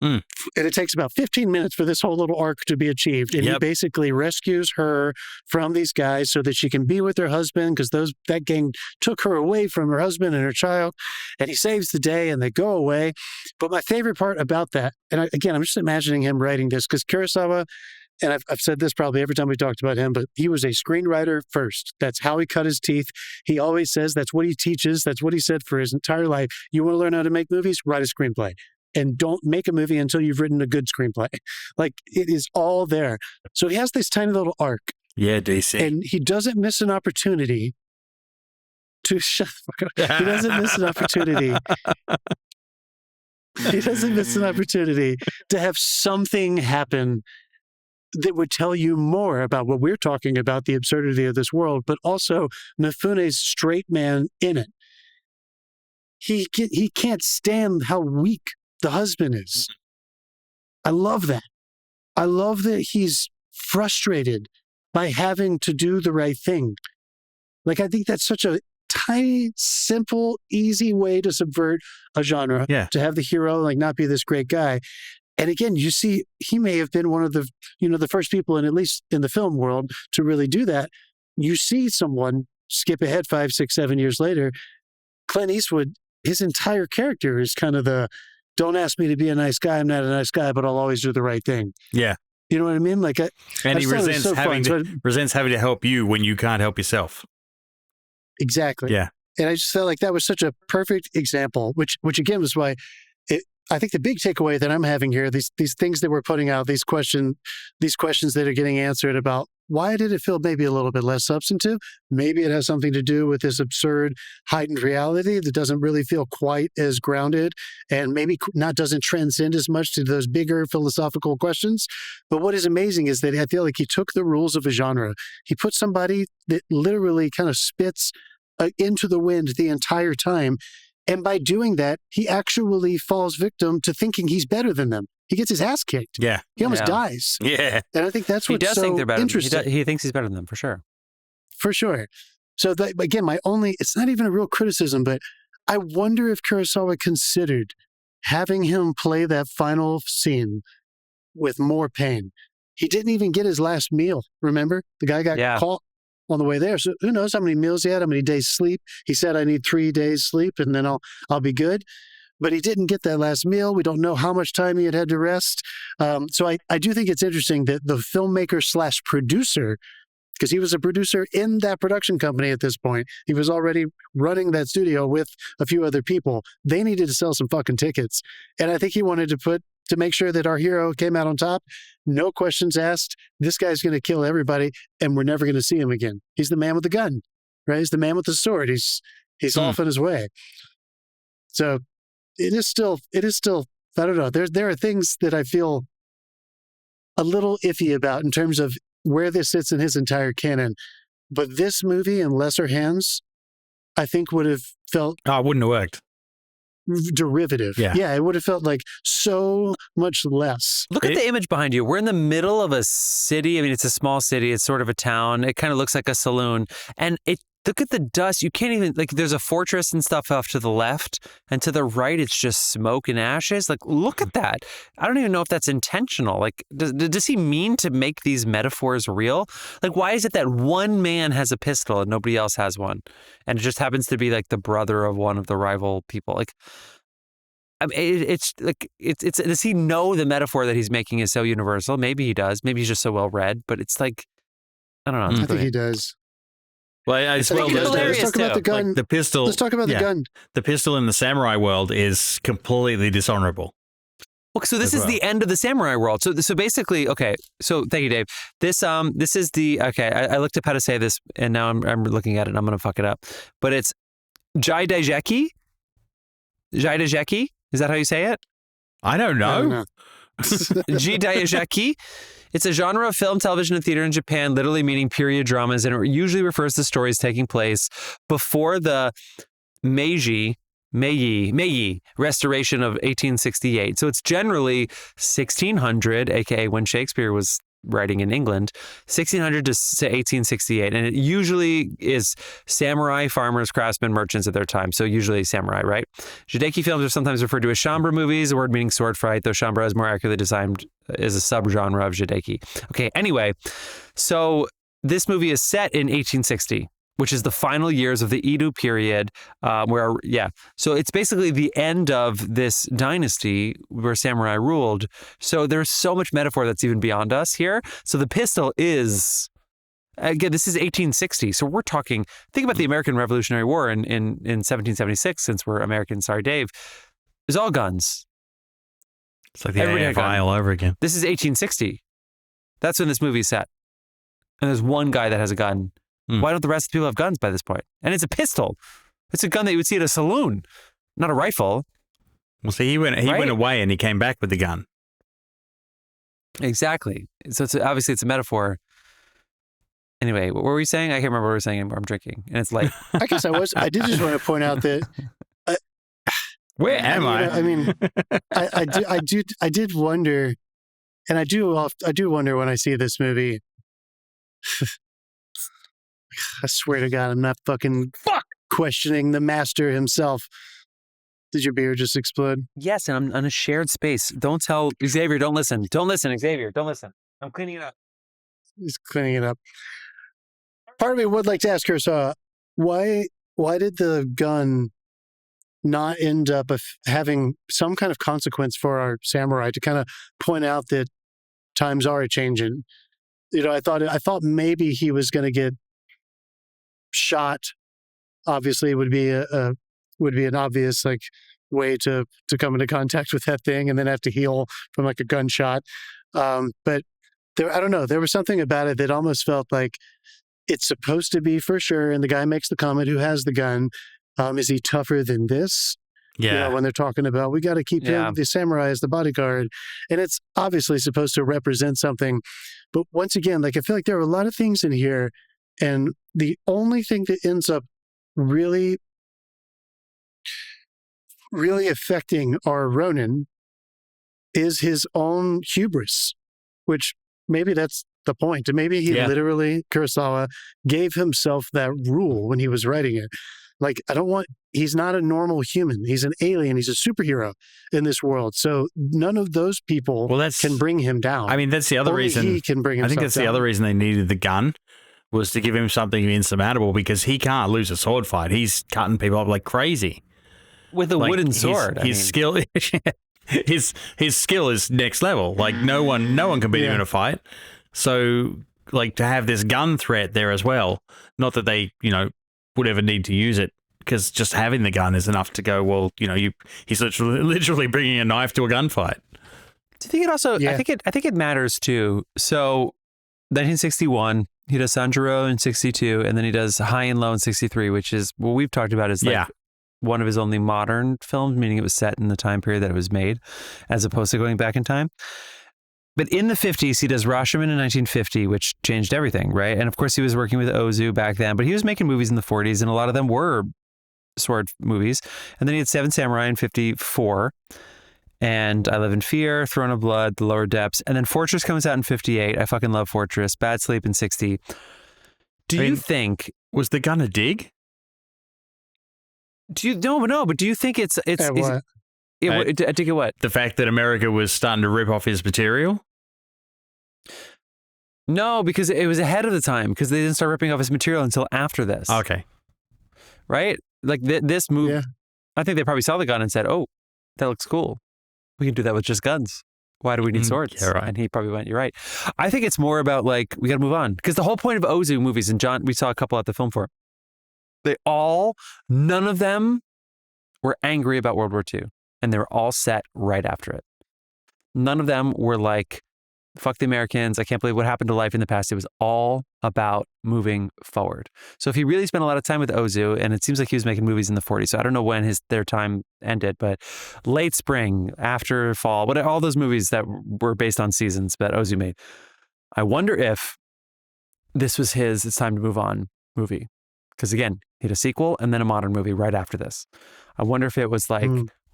And it takes about 15 minutes for this whole little arc to be achieved. And he basically rescues her from these guys so that she can be with her husband, because that gang took her away from her husband and her child. And he saves the day and they go away. But my favorite part about that, and I'm just imagining him writing this, because Kurosawa, and I've said this probably every time we talked about him, but he was a screenwriter first. That's how he cut his teeth. He always says that's what he teaches. That's what he said for his entire life. You want to learn how to make movies? Write a screenplay. And don't make a movie until you've written a good screenplay. Like, it is all there. So he has this tiny little arc. Yeah, DC. And he doesn't miss an opportunity to shut the fuck up. He doesn't miss an opportunity. He doesn't miss an opportunity to have something happen that would tell you more about what we're talking about, the absurdity of this world, but also Mifune's straight man in it. He can't stand how weak the husband is. I love that. I love that he's frustrated by having to do the right thing. Like, I think that's such a tiny, simple, easy way to subvert a genre. Yeah. To have the hero like not be this great guy. And again, you see, he may have been one of the, the first people, and at least in the film world, to really do that. You see someone skip ahead 5, 6, 7 years later. Clint Eastwood, his entire character is kind of the, don't ask me to be a nice guy. I'm not a nice guy, but I'll always do the right thing. Yeah. You know what I mean? Like, and he resents having to help you when you can't help yourself. Exactly. Yeah. And I just felt like that was such a perfect example, which again was why I think the big takeaway that I'm having here, these things that we're putting out, these questions that are getting answered about why did it feel maybe a little bit less substantive? Maybe it has something to do with this absurd heightened reality that doesn't really feel quite as grounded and maybe doesn't transcend as much to those bigger philosophical questions. But what is amazing is that I feel like he took the rules of a genre. He put somebody that literally kind of spits into the wind the entire time. And by doing that, he actually falls victim to thinking he's better than them. He gets his ass kicked. Yeah. He almost dies. Yeah. And I think that's what's so think they're better. interesting. He thinks he's better than them, for sure. For sure. So again, it's not even a real criticism, but I wonder if Kurosawa considered having him play that final scene with more pain. He didn't even get his last meal, remember? The guy got caught on the way there. So who knows how many meals he had, how many days sleep. He said, I need 3 days sleep and then I'll be good. But he didn't get that last meal. We don't know how much time he had to rest. So I do think it's interesting that the filmmaker / producer, because he was a producer in that production company at this point, he was already running that studio with a few other people. They needed to sell some fucking tickets. And I think he wanted to make sure that our hero came out on top. No questions asked. This guy's going to kill everybody and we're never going to see him again. He's the man with the gun, right? He's the man with the sword. He's off on his way. So it is still, I don't know. There are things that I feel a little iffy about in terms of where this sits in his entire canon. But this movie in lesser hands, I think would have felt... Oh, it wouldn't have worked. Derivative. Yeah, it would have felt like so much less. Look at the image behind you. We're in the middle of a city. I mean, it's a small city. It's sort of a town. It kind of looks like a saloon. And look at the dust. You can't even, there's a fortress and stuff off to the left. And to the right, it's just smoke and ashes. Look at that. I don't even know if that's intentional. Does he mean to make these metaphors real? Why is it that one man has a pistol and nobody else has one? And it just happens to be the brother of one of the rival people. I mean, does he know the metaphor that he's making is so universal? Maybe he does. Maybe he's just so well read. But it's I don't know. I think he does. Well, let's talk about the gun. The pistol. Let's talk about the gun. The pistol in the samurai world is completely dishonorable. Well, so this is the end of the samurai world. So basically, okay. So thank you, Dave. This is the I looked up how to say this, and now I'm looking at it, and I'm gonna fuck it up. But it's Jaidajeki. Jaidajeki. Is that how you say it? I don't know. Jidaijeki. It's a genre of film, television, and theater in Japan, literally meaning period dramas, and it usually refers to stories taking place before the Meiji restoration of 1868. So it's generally 1600, aka when Shakespeare was writing in England, 1600 to 1868. And it usually is samurai, farmers, craftsmen, merchants at their time. So usually samurai, right? Jideki films are sometimes referred to as shambra movies, a word meaning sword fight, though shambra is more accurately designed as a subgenre of Jideki. Okay, anyway, so this movie is set in 1860. Which is the final years of the Edo period, So it's basically the end of this dynasty where samurai ruled. So there's so much metaphor that's even beyond us here. So the pistol is, again, this is 1860. So we're talking, think about the American Revolutionary War in 1776, since we're American, sorry, Dave, it's all guns. It's like the AFI all over again. This is 1860. That's when this movie is set. And there's one guy that has a gun. Why don't the rest of the people have guns by this point? And it's a pistol. It's a gun that you would see at a saloon, not a rifle. Well, see, he went away and he came back with the gun. Exactly. So obviously it's a metaphor. Anyway, what were we saying? I can't remember what we were saying anymore. I'm drinking, and it's like I guess I did just want to point out that. Where am I? I mean, I did wonder, and I do wonder when I see this movie. I swear to God, I'm not fucking questioning the master himself. Did your beer just explode? Yes, and I'm on a shared space. Don't tell Xavier, don't listen. Don't listen, Xavier, don't listen. I'm cleaning it up. He's cleaning it up. Part of me would like to ask Kurosawa, why did the gun not end up having some kind of consequence for our samurai to kind of point out that times are changing? I thought maybe he was going to get shot. Obviously, would be an obvious way to come into contact with that thing and then have to heal from a gunshot. But there, I don't know. There was something about it that almost felt like it's supposed to be for sure. And the guy makes the comment, who has the gun, is he tougher than this? Yeah. When they're talking about, we got to keep him, the samurai, as the bodyguard. And it's obviously supposed to represent something. But once again, I feel like there are a lot of things in here. And the only thing that ends up really, really affecting our Ronin is his own hubris, which maybe that's the point. And maybe he literally, Kurosawa, gave himself that rule when he was writing it. He's not a normal human. He's an alien. He's a superhero in this world. So none of those people can bring him down. I mean, that's the other reason. He can bring himself down. I think that's the other reason they needed the gun, was to give him something insurmountable, because he can't lose a sword fight. He's cutting people up like crazy. With a wooden sword. His skill his skill is next level. No one can beat him in a fight. So to have this gun threat there as well, not that they, would ever need to use it, because just having the gun is enough to go, well, he's literally bringing a knife to a gunfight. Do you think it also, I think it matters too. So 1961, he does Sanjuro in 62, and then he does High and Low in 63, which is what we've talked about as one of his only modern films, meaning it was set in the time period that it was made, as opposed to going back in time. But in the 50s, he does Rashomon in 1950, which changed everything, right? And of course, he was working with Ozu back then, but he was making movies in the 40s, and a lot of them were sword movies. And then he had Seven Samurai in 54, and I Live in Fear, Throne of Blood, The Lower Depths, and then Fortress comes out in 58. I fucking love Fortress. Bad Sleep in 60. Do you think... Was the gun a dig? But do you think it's what? I dig at what? The fact that America was starting to rip off his material? No, because it was ahead of the time, because they didn't start ripping off his material until after this. Okay. Right? This move, I think they probably saw the gun and said, oh, that looks cool. We can do that with just guns. Why do we need swords? Yeah, right. And he probably went, you're right. I think it's more about we got to move on. Because the whole point of Ozu movies, and John, we saw a couple at the film for, none of them were angry about World War II. And they were all set right after it. None of them were like, fuck the Americans, I can't believe what happened to life in the past. It was all about moving forward. So if he really spent a lot of time with Ozu, and it seems like he was making movies in the 40s, so I don't know when their time ended, but late spring, after fall, all those movies that were based on seasons that Ozu made. I wonder if this was his It's Time to Move On movie. Because again, he had a sequel and then a modern movie right after this. I wonder if it was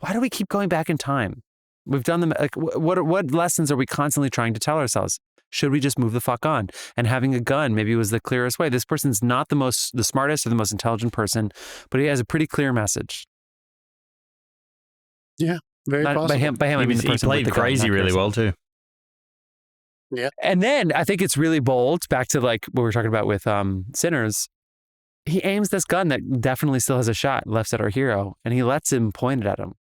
why do we keep going back in time? We've done them. What lessons are we constantly trying to tell ourselves? Should we just move the fuck on? And having a gun maybe was the clearest way. This person's not the smartest or the most intelligent person, but he has a pretty clear message. Yeah, very possible. By him, I mean the person he played crazy really well too. Yeah. And then I think it's really bold, back to like what we were talking about with Sinners. He aims this gun that definitely still has a shot left at our hero, and he lets him point it at him.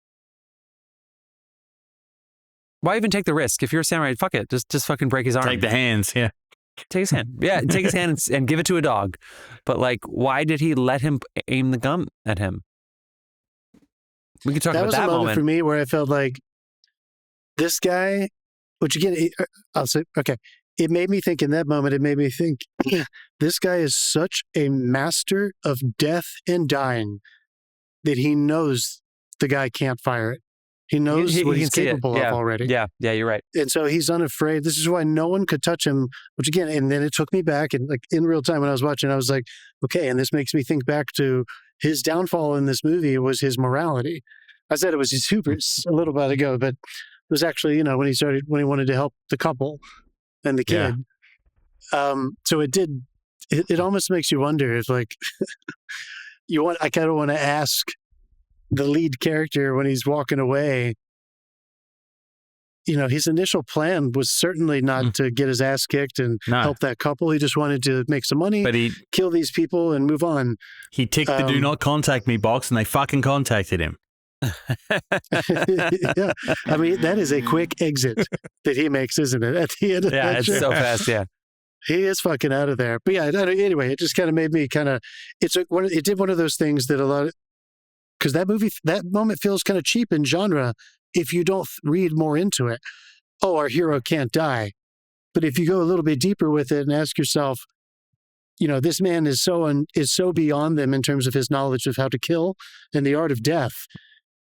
Why even take the risk? If you're a samurai, fuck it. Just fucking break his arm. Take the hands, yeah. Take his hand. Yeah, take his hand and give it to a dog. But like, why did he let him aim the gun at him? We could talk about that moment. That was a moment for me where I felt like this guy, which again, I'll say, okay, it made me think in that moment, this guy is such a master of death and dying that he knows the guy can't fire it. He knows what he's capable of already. Yeah, you're right. And so he's unafraid. This is why no one could touch him, which again, and then it took me back, and like in real time when I was watching, I was like, okay, and this makes me think back to his downfall in this movie was his morality. I said it was his hubris a little while ago, but it was actually, when he wanted to help the couple and the kid. Yeah. So it almost makes you wonder if like, I kind of want to ask the lead character when he's walking away, his initial plan was certainly not to get his ass kicked and help that couple. He just wanted to make some money, but kill these people and move on. He ticked the do not contact me box and they fucking contacted him. Yeah. I mean, that is a quick exit that he makes, isn't it? At the end of it's so fast, yeah. He is fucking out of there. But yeah, anyway, it just kind of made me it did one of those things that because that moment feels kind of cheap in genre if you don't read more into it. Oh, our hero can't die. But if you go a little bit deeper with it and ask yourself, this man is so beyond them in terms of his knowledge of how to kill and the art of death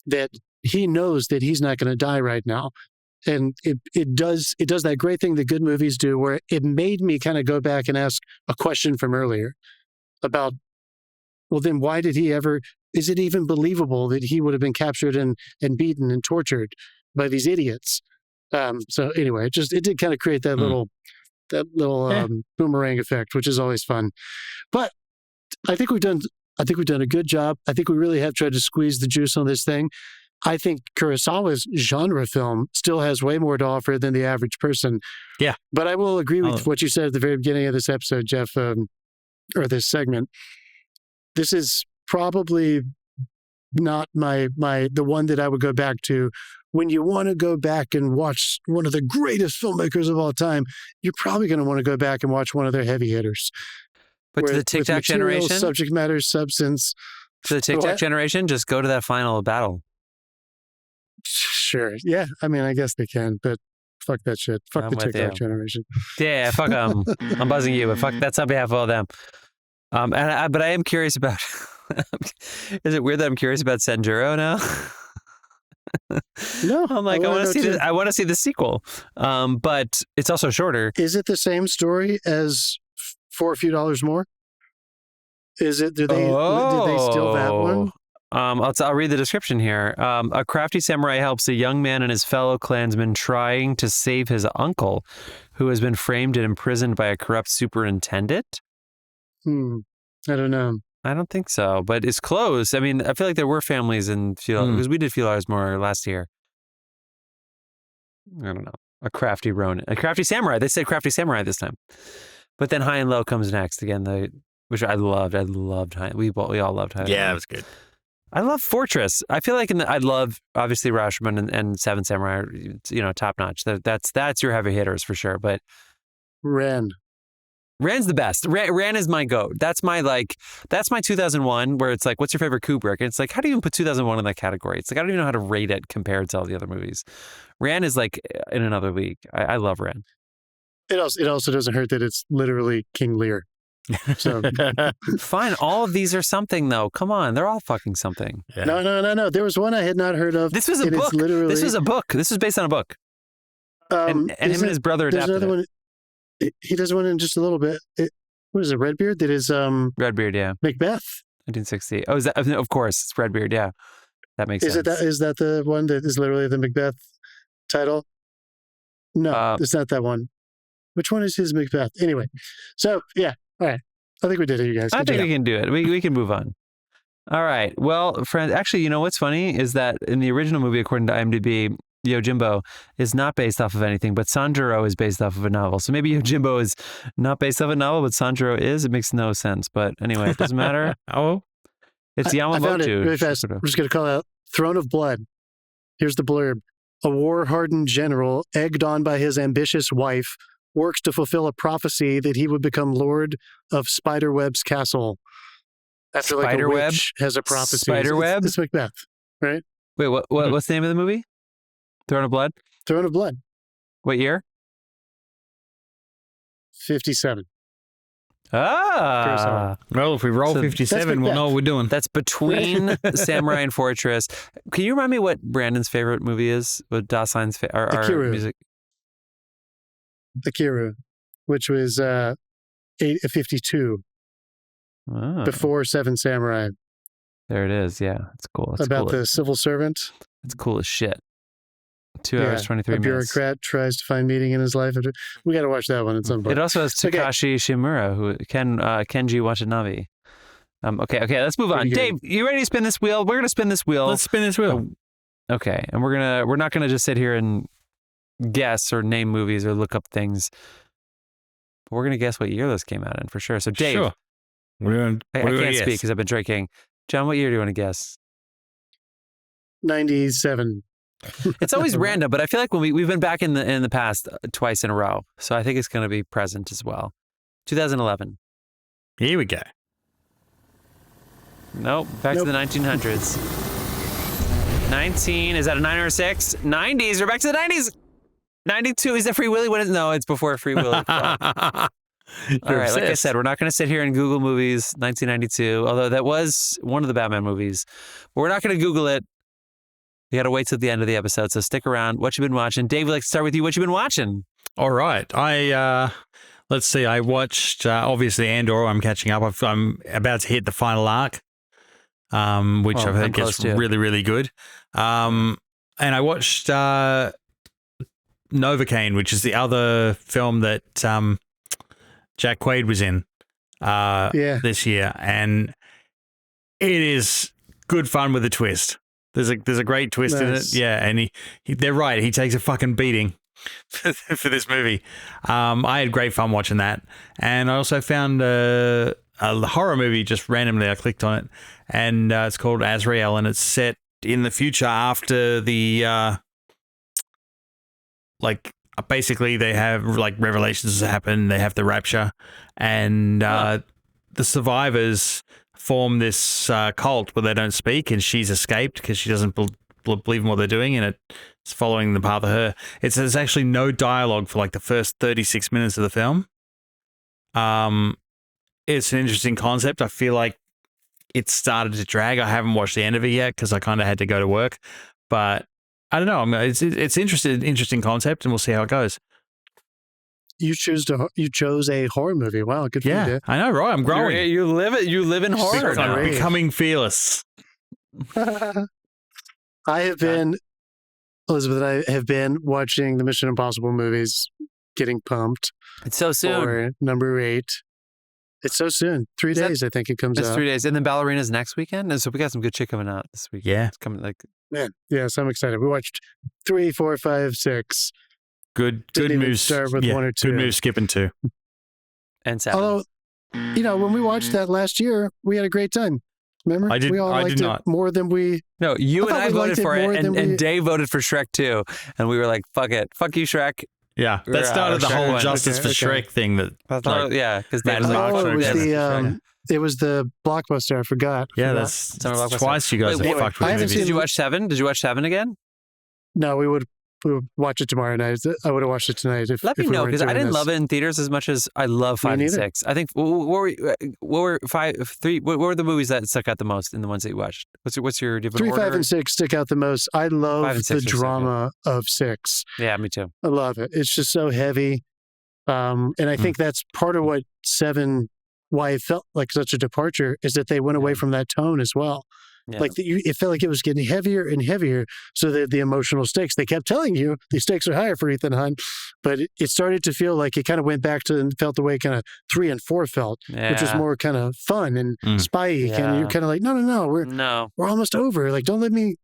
that he knows that he's not going to die right now. And it does that great thing that good movies do, where it made me kind of go back and ask a question from earlier about, well, then why did he ever? Is it even believable that he would have been captured and beaten and tortured by these idiots? So anyway, it did kind of create that little boomerang effect, which is always fun. But I think we've done a good job. I think we really have tried to squeeze the juice on this thing. I think Kurosawa's genre film still has way more to offer than the average person. Yeah. But I will agree with what you said at the very beginning of this episode, Jeff, or this segment. This is probably not the one that I would go back to. When you want to go back and watch one of the greatest filmmakers of all time, you're probably going to want to go back and watch one of their heavy hitters. But to the Tic Tac generation? Subject matter, substance. To the Tic Tac generation, just go to that final battle. Sure. Yeah. I mean, I guess they can, but fuck that shit. Fuck the Tic Tac generation. Yeah, fuck them. I'm buzzing you, but fuck, that's on behalf of all them. But I am curious about, is it weird that I'm curious about Sanjuro now? No. I'm like, I want to see the sequel. But it's also shorter. Is it the same story as For a Few Dollars More? Is it, did they steal that one? I'll read the description here. A crafty samurai helps a young man and his fellow clansmen trying to save his uncle, who has been framed and imprisoned by a corrupt superintendent. I don't know. I don't think so, but it's close. I mean, I feel like there were families in because we did Few Dollars More last year. I don't know. A crafty Ronin, a crafty samurai. They said crafty samurai this time, but then High and Low comes next again. Which I loved. I loved High. We all loved High. Yeah, it was good. I love Fortress. I feel like I love obviously Rashomon and Seven Samurai. Top notch. That's your heavy hitters for sure. But Ran's the best. Ran is my goat. That's my 2001, where it's like, what's your favorite Kubrick? And it's like, how do you even put 2001 in that category? It's like, I don't even know how to rate it compared to all the other movies. Ran is like in another league. I love Ran. It also doesn't hurt that it's literally King Lear. So fine. All of these are something though. Come on. They're all fucking something. Yeah. No. There was one I had not heard of. This was a book. This was a book. This was based on a book. And him and his brother adapted another one. He does one in just a little bit. What is it? Redbeard? That is Redbeard, yeah. Macbeth. 1960. Oh, is that? Of course, it's Redbeard. Yeah, that makes sense. Is that the one that is literally the Macbeth title? No, it's not that one. Which one is his Macbeth? Anyway, so yeah, all right. I think we did it, you guys. I think we can do it. We can move on. All right. Well, friends, actually, you know what's funny is that in the original movie, according to IMDb, Yojimbo is not based off of anything, but Sanjuro is based off of a novel. So maybe Yojimbo is not based off a novel, but Sanjuro is. It makes no sense. But anyway, it doesn't matter. It's Yamamoto. I found it really fast. I'm just going to call out Throne of Blood. Here's the blurb. A war-hardened general, egged on by his ambitious wife, works to fulfill a prophecy that he would become lord of Spiderweb's castle. After like a witch has a prophecy. Spiderweb? It's Macbeth, right? Wait, what's the name of the movie? Throne of Blood? Throne of Blood. What year? 57. Ah. Well, if we roll 57, we'll know what we're doing. That's between Samurai and Fortress. Can you remind me what Brandon's favorite movie is? What Dasein our music? Akira, which was 52. Oh. Before Seven Samurai. There it is. Yeah, it's cool. It's about cool. the civil servant. It's cool as shit. 2 hours, 23 minutes. A bureaucrat tries to find meaning in his life. We got to watch that one at some point. It also has Takashi Shimura, who Kenji Watanabe. Okay, let's move on. Dave, you ready to spin this wheel? We're gonna spin this wheel. Let's spin this wheel. Okay, and we're not gonna just sit here and guess or name movies or look up things. But we're gonna guess what year this came out in for sure. So Dave, sure. I can't speak because I've been drinking. John, what year do you want to guess? 97. It's always random, but I feel like when we've been back in the past twice in a row, so I think it's going to be present as well. 2011. Here we go. Nope. Back to the 1900s. 19. Is that a 9 or a 6? 90s. We're back to the 90s. 92. Is that Free Willy? No, it's before Free Willy. All right, like I said, we're not going to sit here and Google movies, 1992, although that was one of the Batman movies. But we're not going to Google it. You got to wait till the end of the episode, so stick around. What you been watching? Dave, we'd like to start with you. What you been watching? All right. Let's see. I watched, obviously, Andor. I'm catching up. I'm about to hit the final arc, which I think is really, really good. And I watched Novocaine, which is the other film that Jack Quaid was in this year, and it is good fun with a twist. There's a great twist in it, yeah. And they're right. He takes a fucking beating for this movie. I had great fun watching that, and I also found a horror movie just randomly. I clicked on it, and it's called Azrael, and it's set in the future after the basically they have like revelations happen. They have the rapture, and the survivors form this cult where they don't speak, and she's escaped because she doesn't believe in what they're doing, and it's following the path of her. There's actually no dialogue for like the first 36 minutes of the film. It's an interesting concept. I feel like it started to drag. I haven't watched the end of it yet because I kind of had to go to work, but I don't know. It's interesting concept, and we'll see how it goes. You chose a horror movie. Wow, good for you. Yeah, I know, right? I'm growing. You live in horror. I'm becoming fearless. I have been, Elizabeth. I have been watching the Mission Impossible movies, getting pumped. It's so soon. For number 8. It's so soon. 3 days, I think it comes out. It's 3 days, and then Ballerina's next weekend. And so we got some good shit coming out this week. Yeah, it's coming like. Man, yes, I'm excited. We watched 3, 4, 5, 6. Good moves. Start with 1 or 2. Good move skipping 2. And 7. Although, when we watched that last year, we had a great time. Remember? We all liked it more than we... No, you and I voted for it, and Dave voted for Shrek too. And we were like, fuck it. Fuck you, Shrek. Yeah, that started the whole Justice for Shrek thing. Because it was the Blockbuster. I forgot. Yeah, that's twice you guys have fucked with movies. Did you watch 7? Did you watch 7 again? No, we would watch it tomorrow night. I would have watched it tonight. Let me know, because I didn't love it in theaters as much as I love 5 and 6. I think what were 5, 3? What were the movies that stuck out the most in the ones that you watched? What's your 3, 5, and 6 stick out the most. I love the drama of 6. Yeah, me too. I love it. It's just so heavy, and I think that's part of what 7. Why it felt like such a departure is that they went away from that tone as well. Yeah. Like it felt like it was getting heavier and heavier. So that the emotional stakes, they kept telling you the stakes are higher for Ethan Hunt, but it started to feel like it kind of went back to and felt the way kind of 3 and 4 felt, which was more kind of fun and spy-y. Yeah. And you're kind of like, no, we're almost over. Like, don't let me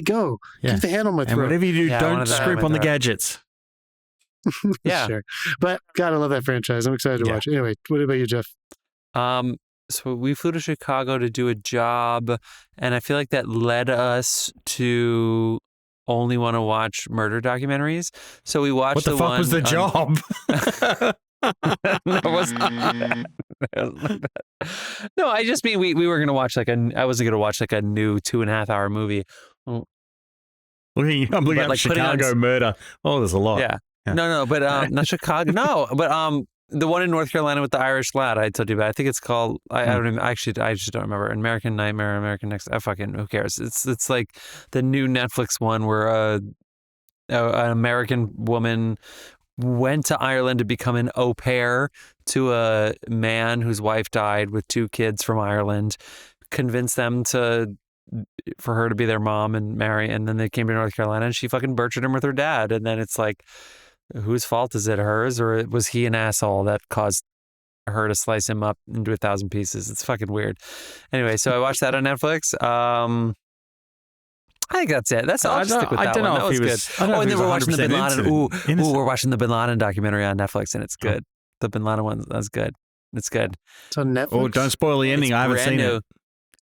go. Keep the hand on my throat. And whatever you do, don't scrimp on the gadgets. Yeah. Sure. But God, I love that franchise. I'm excited to watch it. Anyway, what about you, Jeff? So we flew to Chicago to do a job, and I feel like that led us to only want to watch murder documentaries. So we watched What the fuck was the job? That was not bad. No, I just mean we were going to watch I wasn't going to watch like a new 2.5-hour movie. I'm looking at like Chicago murder. Oh, there's a lot. Yeah. No, but not Chicago. No, but the one in North Carolina with the Irish lad I told you about. I think it's called. I don't even I just don't remember. American Nightmare, American Next. Who cares? It's like the new Netflix one where an American woman went to Ireland to become an au pair to a man whose wife died with 2 kids from Ireland, convinced them for her to be their mom and marry, and then they came to North Carolina and she fucking butchered him with her dad, and then it's like, whose fault is it? Hers, or was he an asshole that caused her to slice him up into 1,000 pieces? It's fucking weird. Anyway, so I watched that on Netflix. I think that's it. I'll just stick with that one. That was good. And then we're watching the Bin Laden. We're watching the Bin Laden documentary on Netflix, and it's good. The Bin Laden one, that's good. It's good. It's on Netflix. Oh, don't spoil the ending. I haven't seen it.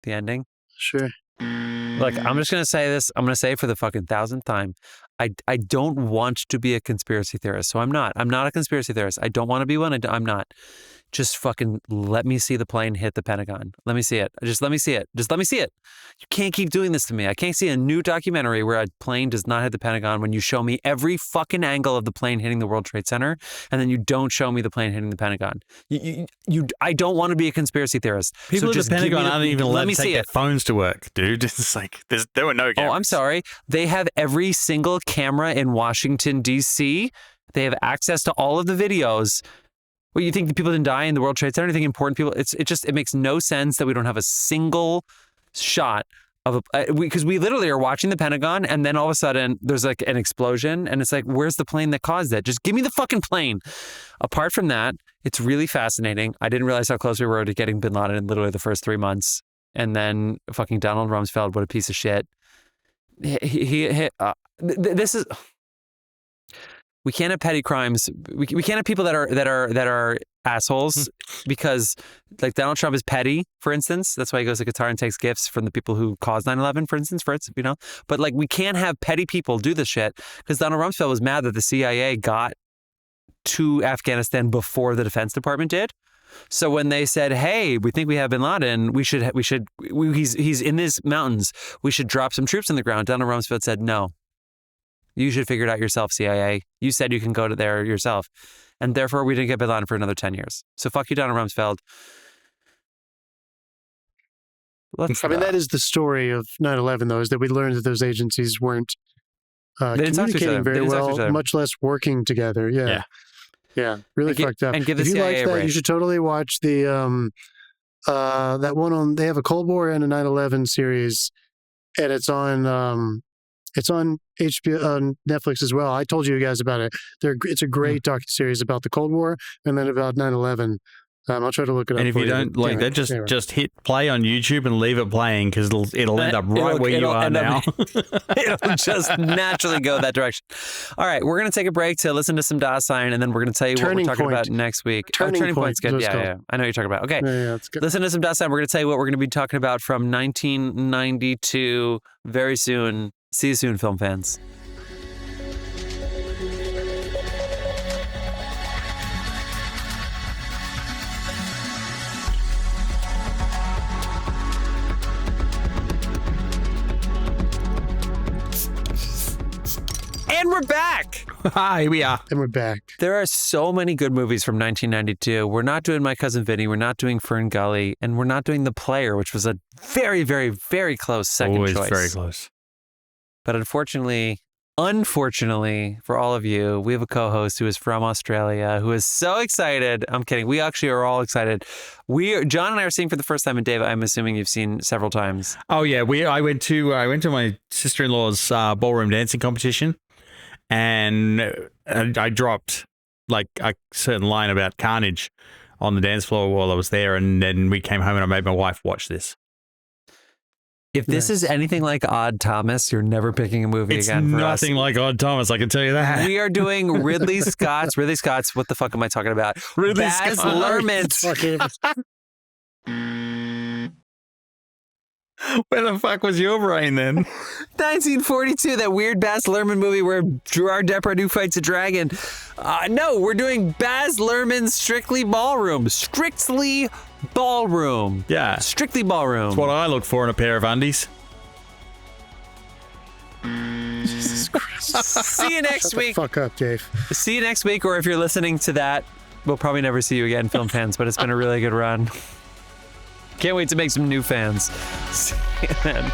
The ending? Sure. Look, I'm just going to say this. I'm going to say it for the fucking 1,000th time. I don't want to be a conspiracy theorist, so I'm not. I'm not a conspiracy theorist. I don't want to be one. I'm not. Just fucking let me see the plane hit the Pentagon. Let me see it. Just let me see it. Just let me see it. You can't keep doing this to me. I can't see a new documentary where a plane does not hit the Pentagon when you show me every fucking angle of the plane hitting the World Trade Center, and then you don't show me the plane hitting the Pentagon. I don't want to be a conspiracy theorist. People at the Pentagon aren't even allowed to take their phones to work, dude. It's like there were no cameras. Oh, I'm sorry. They have every single camera in Washington, D.C. They have access to all of the videos. Well, you think the people didn't die in the World Trade Center? Anything important people? It makes no sense that we don't have a single shot of because we literally are watching the Pentagon, and then all of a sudden there's like an explosion, and it's like, where's the plane that caused it? Just give me the fucking plane. Apart from that, it's really fascinating. I didn't realize how close we were to getting Bin Laden in literally the first 3 months, and then fucking Donald Rumsfeld, what a piece of shit. This is. We can't have petty crimes. We can't have people that are assholes because, like, Donald Trump is petty, for instance. That's why he goes to Qatar and takes gifts from the people who caused 9/11, for instance, you know. But like, we can't have petty people do this shit because Donald Rumsfeld was mad that the CIA got to Afghanistan before the Defense Department did. So when they said, "Hey, we think we have Bin Laden. He's in these mountains. We should drop some troops on the ground." Donald Rumsfeld said, "No. You should figure it out yourself, CIA. You said you can go to there yourself." And therefore, we didn't get Bin Laden for another 10 years. So fuck you, Donald Rumsfeld. That is the story of 9/11, though, is that we learned that those agencies weren't communicating very well, much less working together. Yeah. Really fucked up. And give the if you CIA like that, you should totally watch the that one on. They have a Cold War and a 9/11 series, and it's on. It's on HBO, on Netflix as well. I told you guys about it. It's a great docuseries about the Cold War and then about 9/11. I'll try to look it up. And if you don't like that, just hit play on YouTube and leave it playing because it'll end up right where you are now. It'll just naturally go that direction. All right, we're going to take a break to listen to some Dasein, and then we're going to tell you what we're talking about next week. Turning Point's good. Yeah. I know what you're talking about. Okay. Yeah, it's good. Listen to some Dasein. We're going to tell you what we're going to be talking about from 1992 very soon. See you soon, film fans. And we're back! Hi, we are. And we're back. There are so many good movies from 1992. We're not doing My Cousin Vinny, we're not doing Fern Gully, and we're not doing The Player, which was a very, very, very close second choice. Very close. But unfortunately, Unfortunately for all of you, we have a co-host who is from Australia who is so excited. I'm kidding. We actually are all excited. John and I are seeing for the first time, and Dave, I'm assuming you've seen several times. Oh yeah, I went to my sister-in-law's ballroom dancing competition, and I dropped like a certain line about carnage on the dance floor while I was there, and then we came home and I made my wife watch this. If this is anything like Odd Thomas, you're never picking a movie it's again for us. It's nothing like Odd Thomas, I can tell you that. We are doing Ridley Scott's, what the fuck am I talking about? Baz Luhrmann's. Where the fuck was your brain then? 1942, that weird Baz Luhrmann movie where Gerard Depardieu fights a dragon. No, we're doing Baz Luhrmann's Strictly Ballroom. Strictly Ballroom. Yeah. Strictly Ballroom. That's what I look for in a pair of undies. Jesus Christ. See you next week. Fuck up, Dave. See you next week, or if you're listening to that, we'll probably never see you again, film fans, but it's been a really good run. Can't wait to make some new fans. See you then.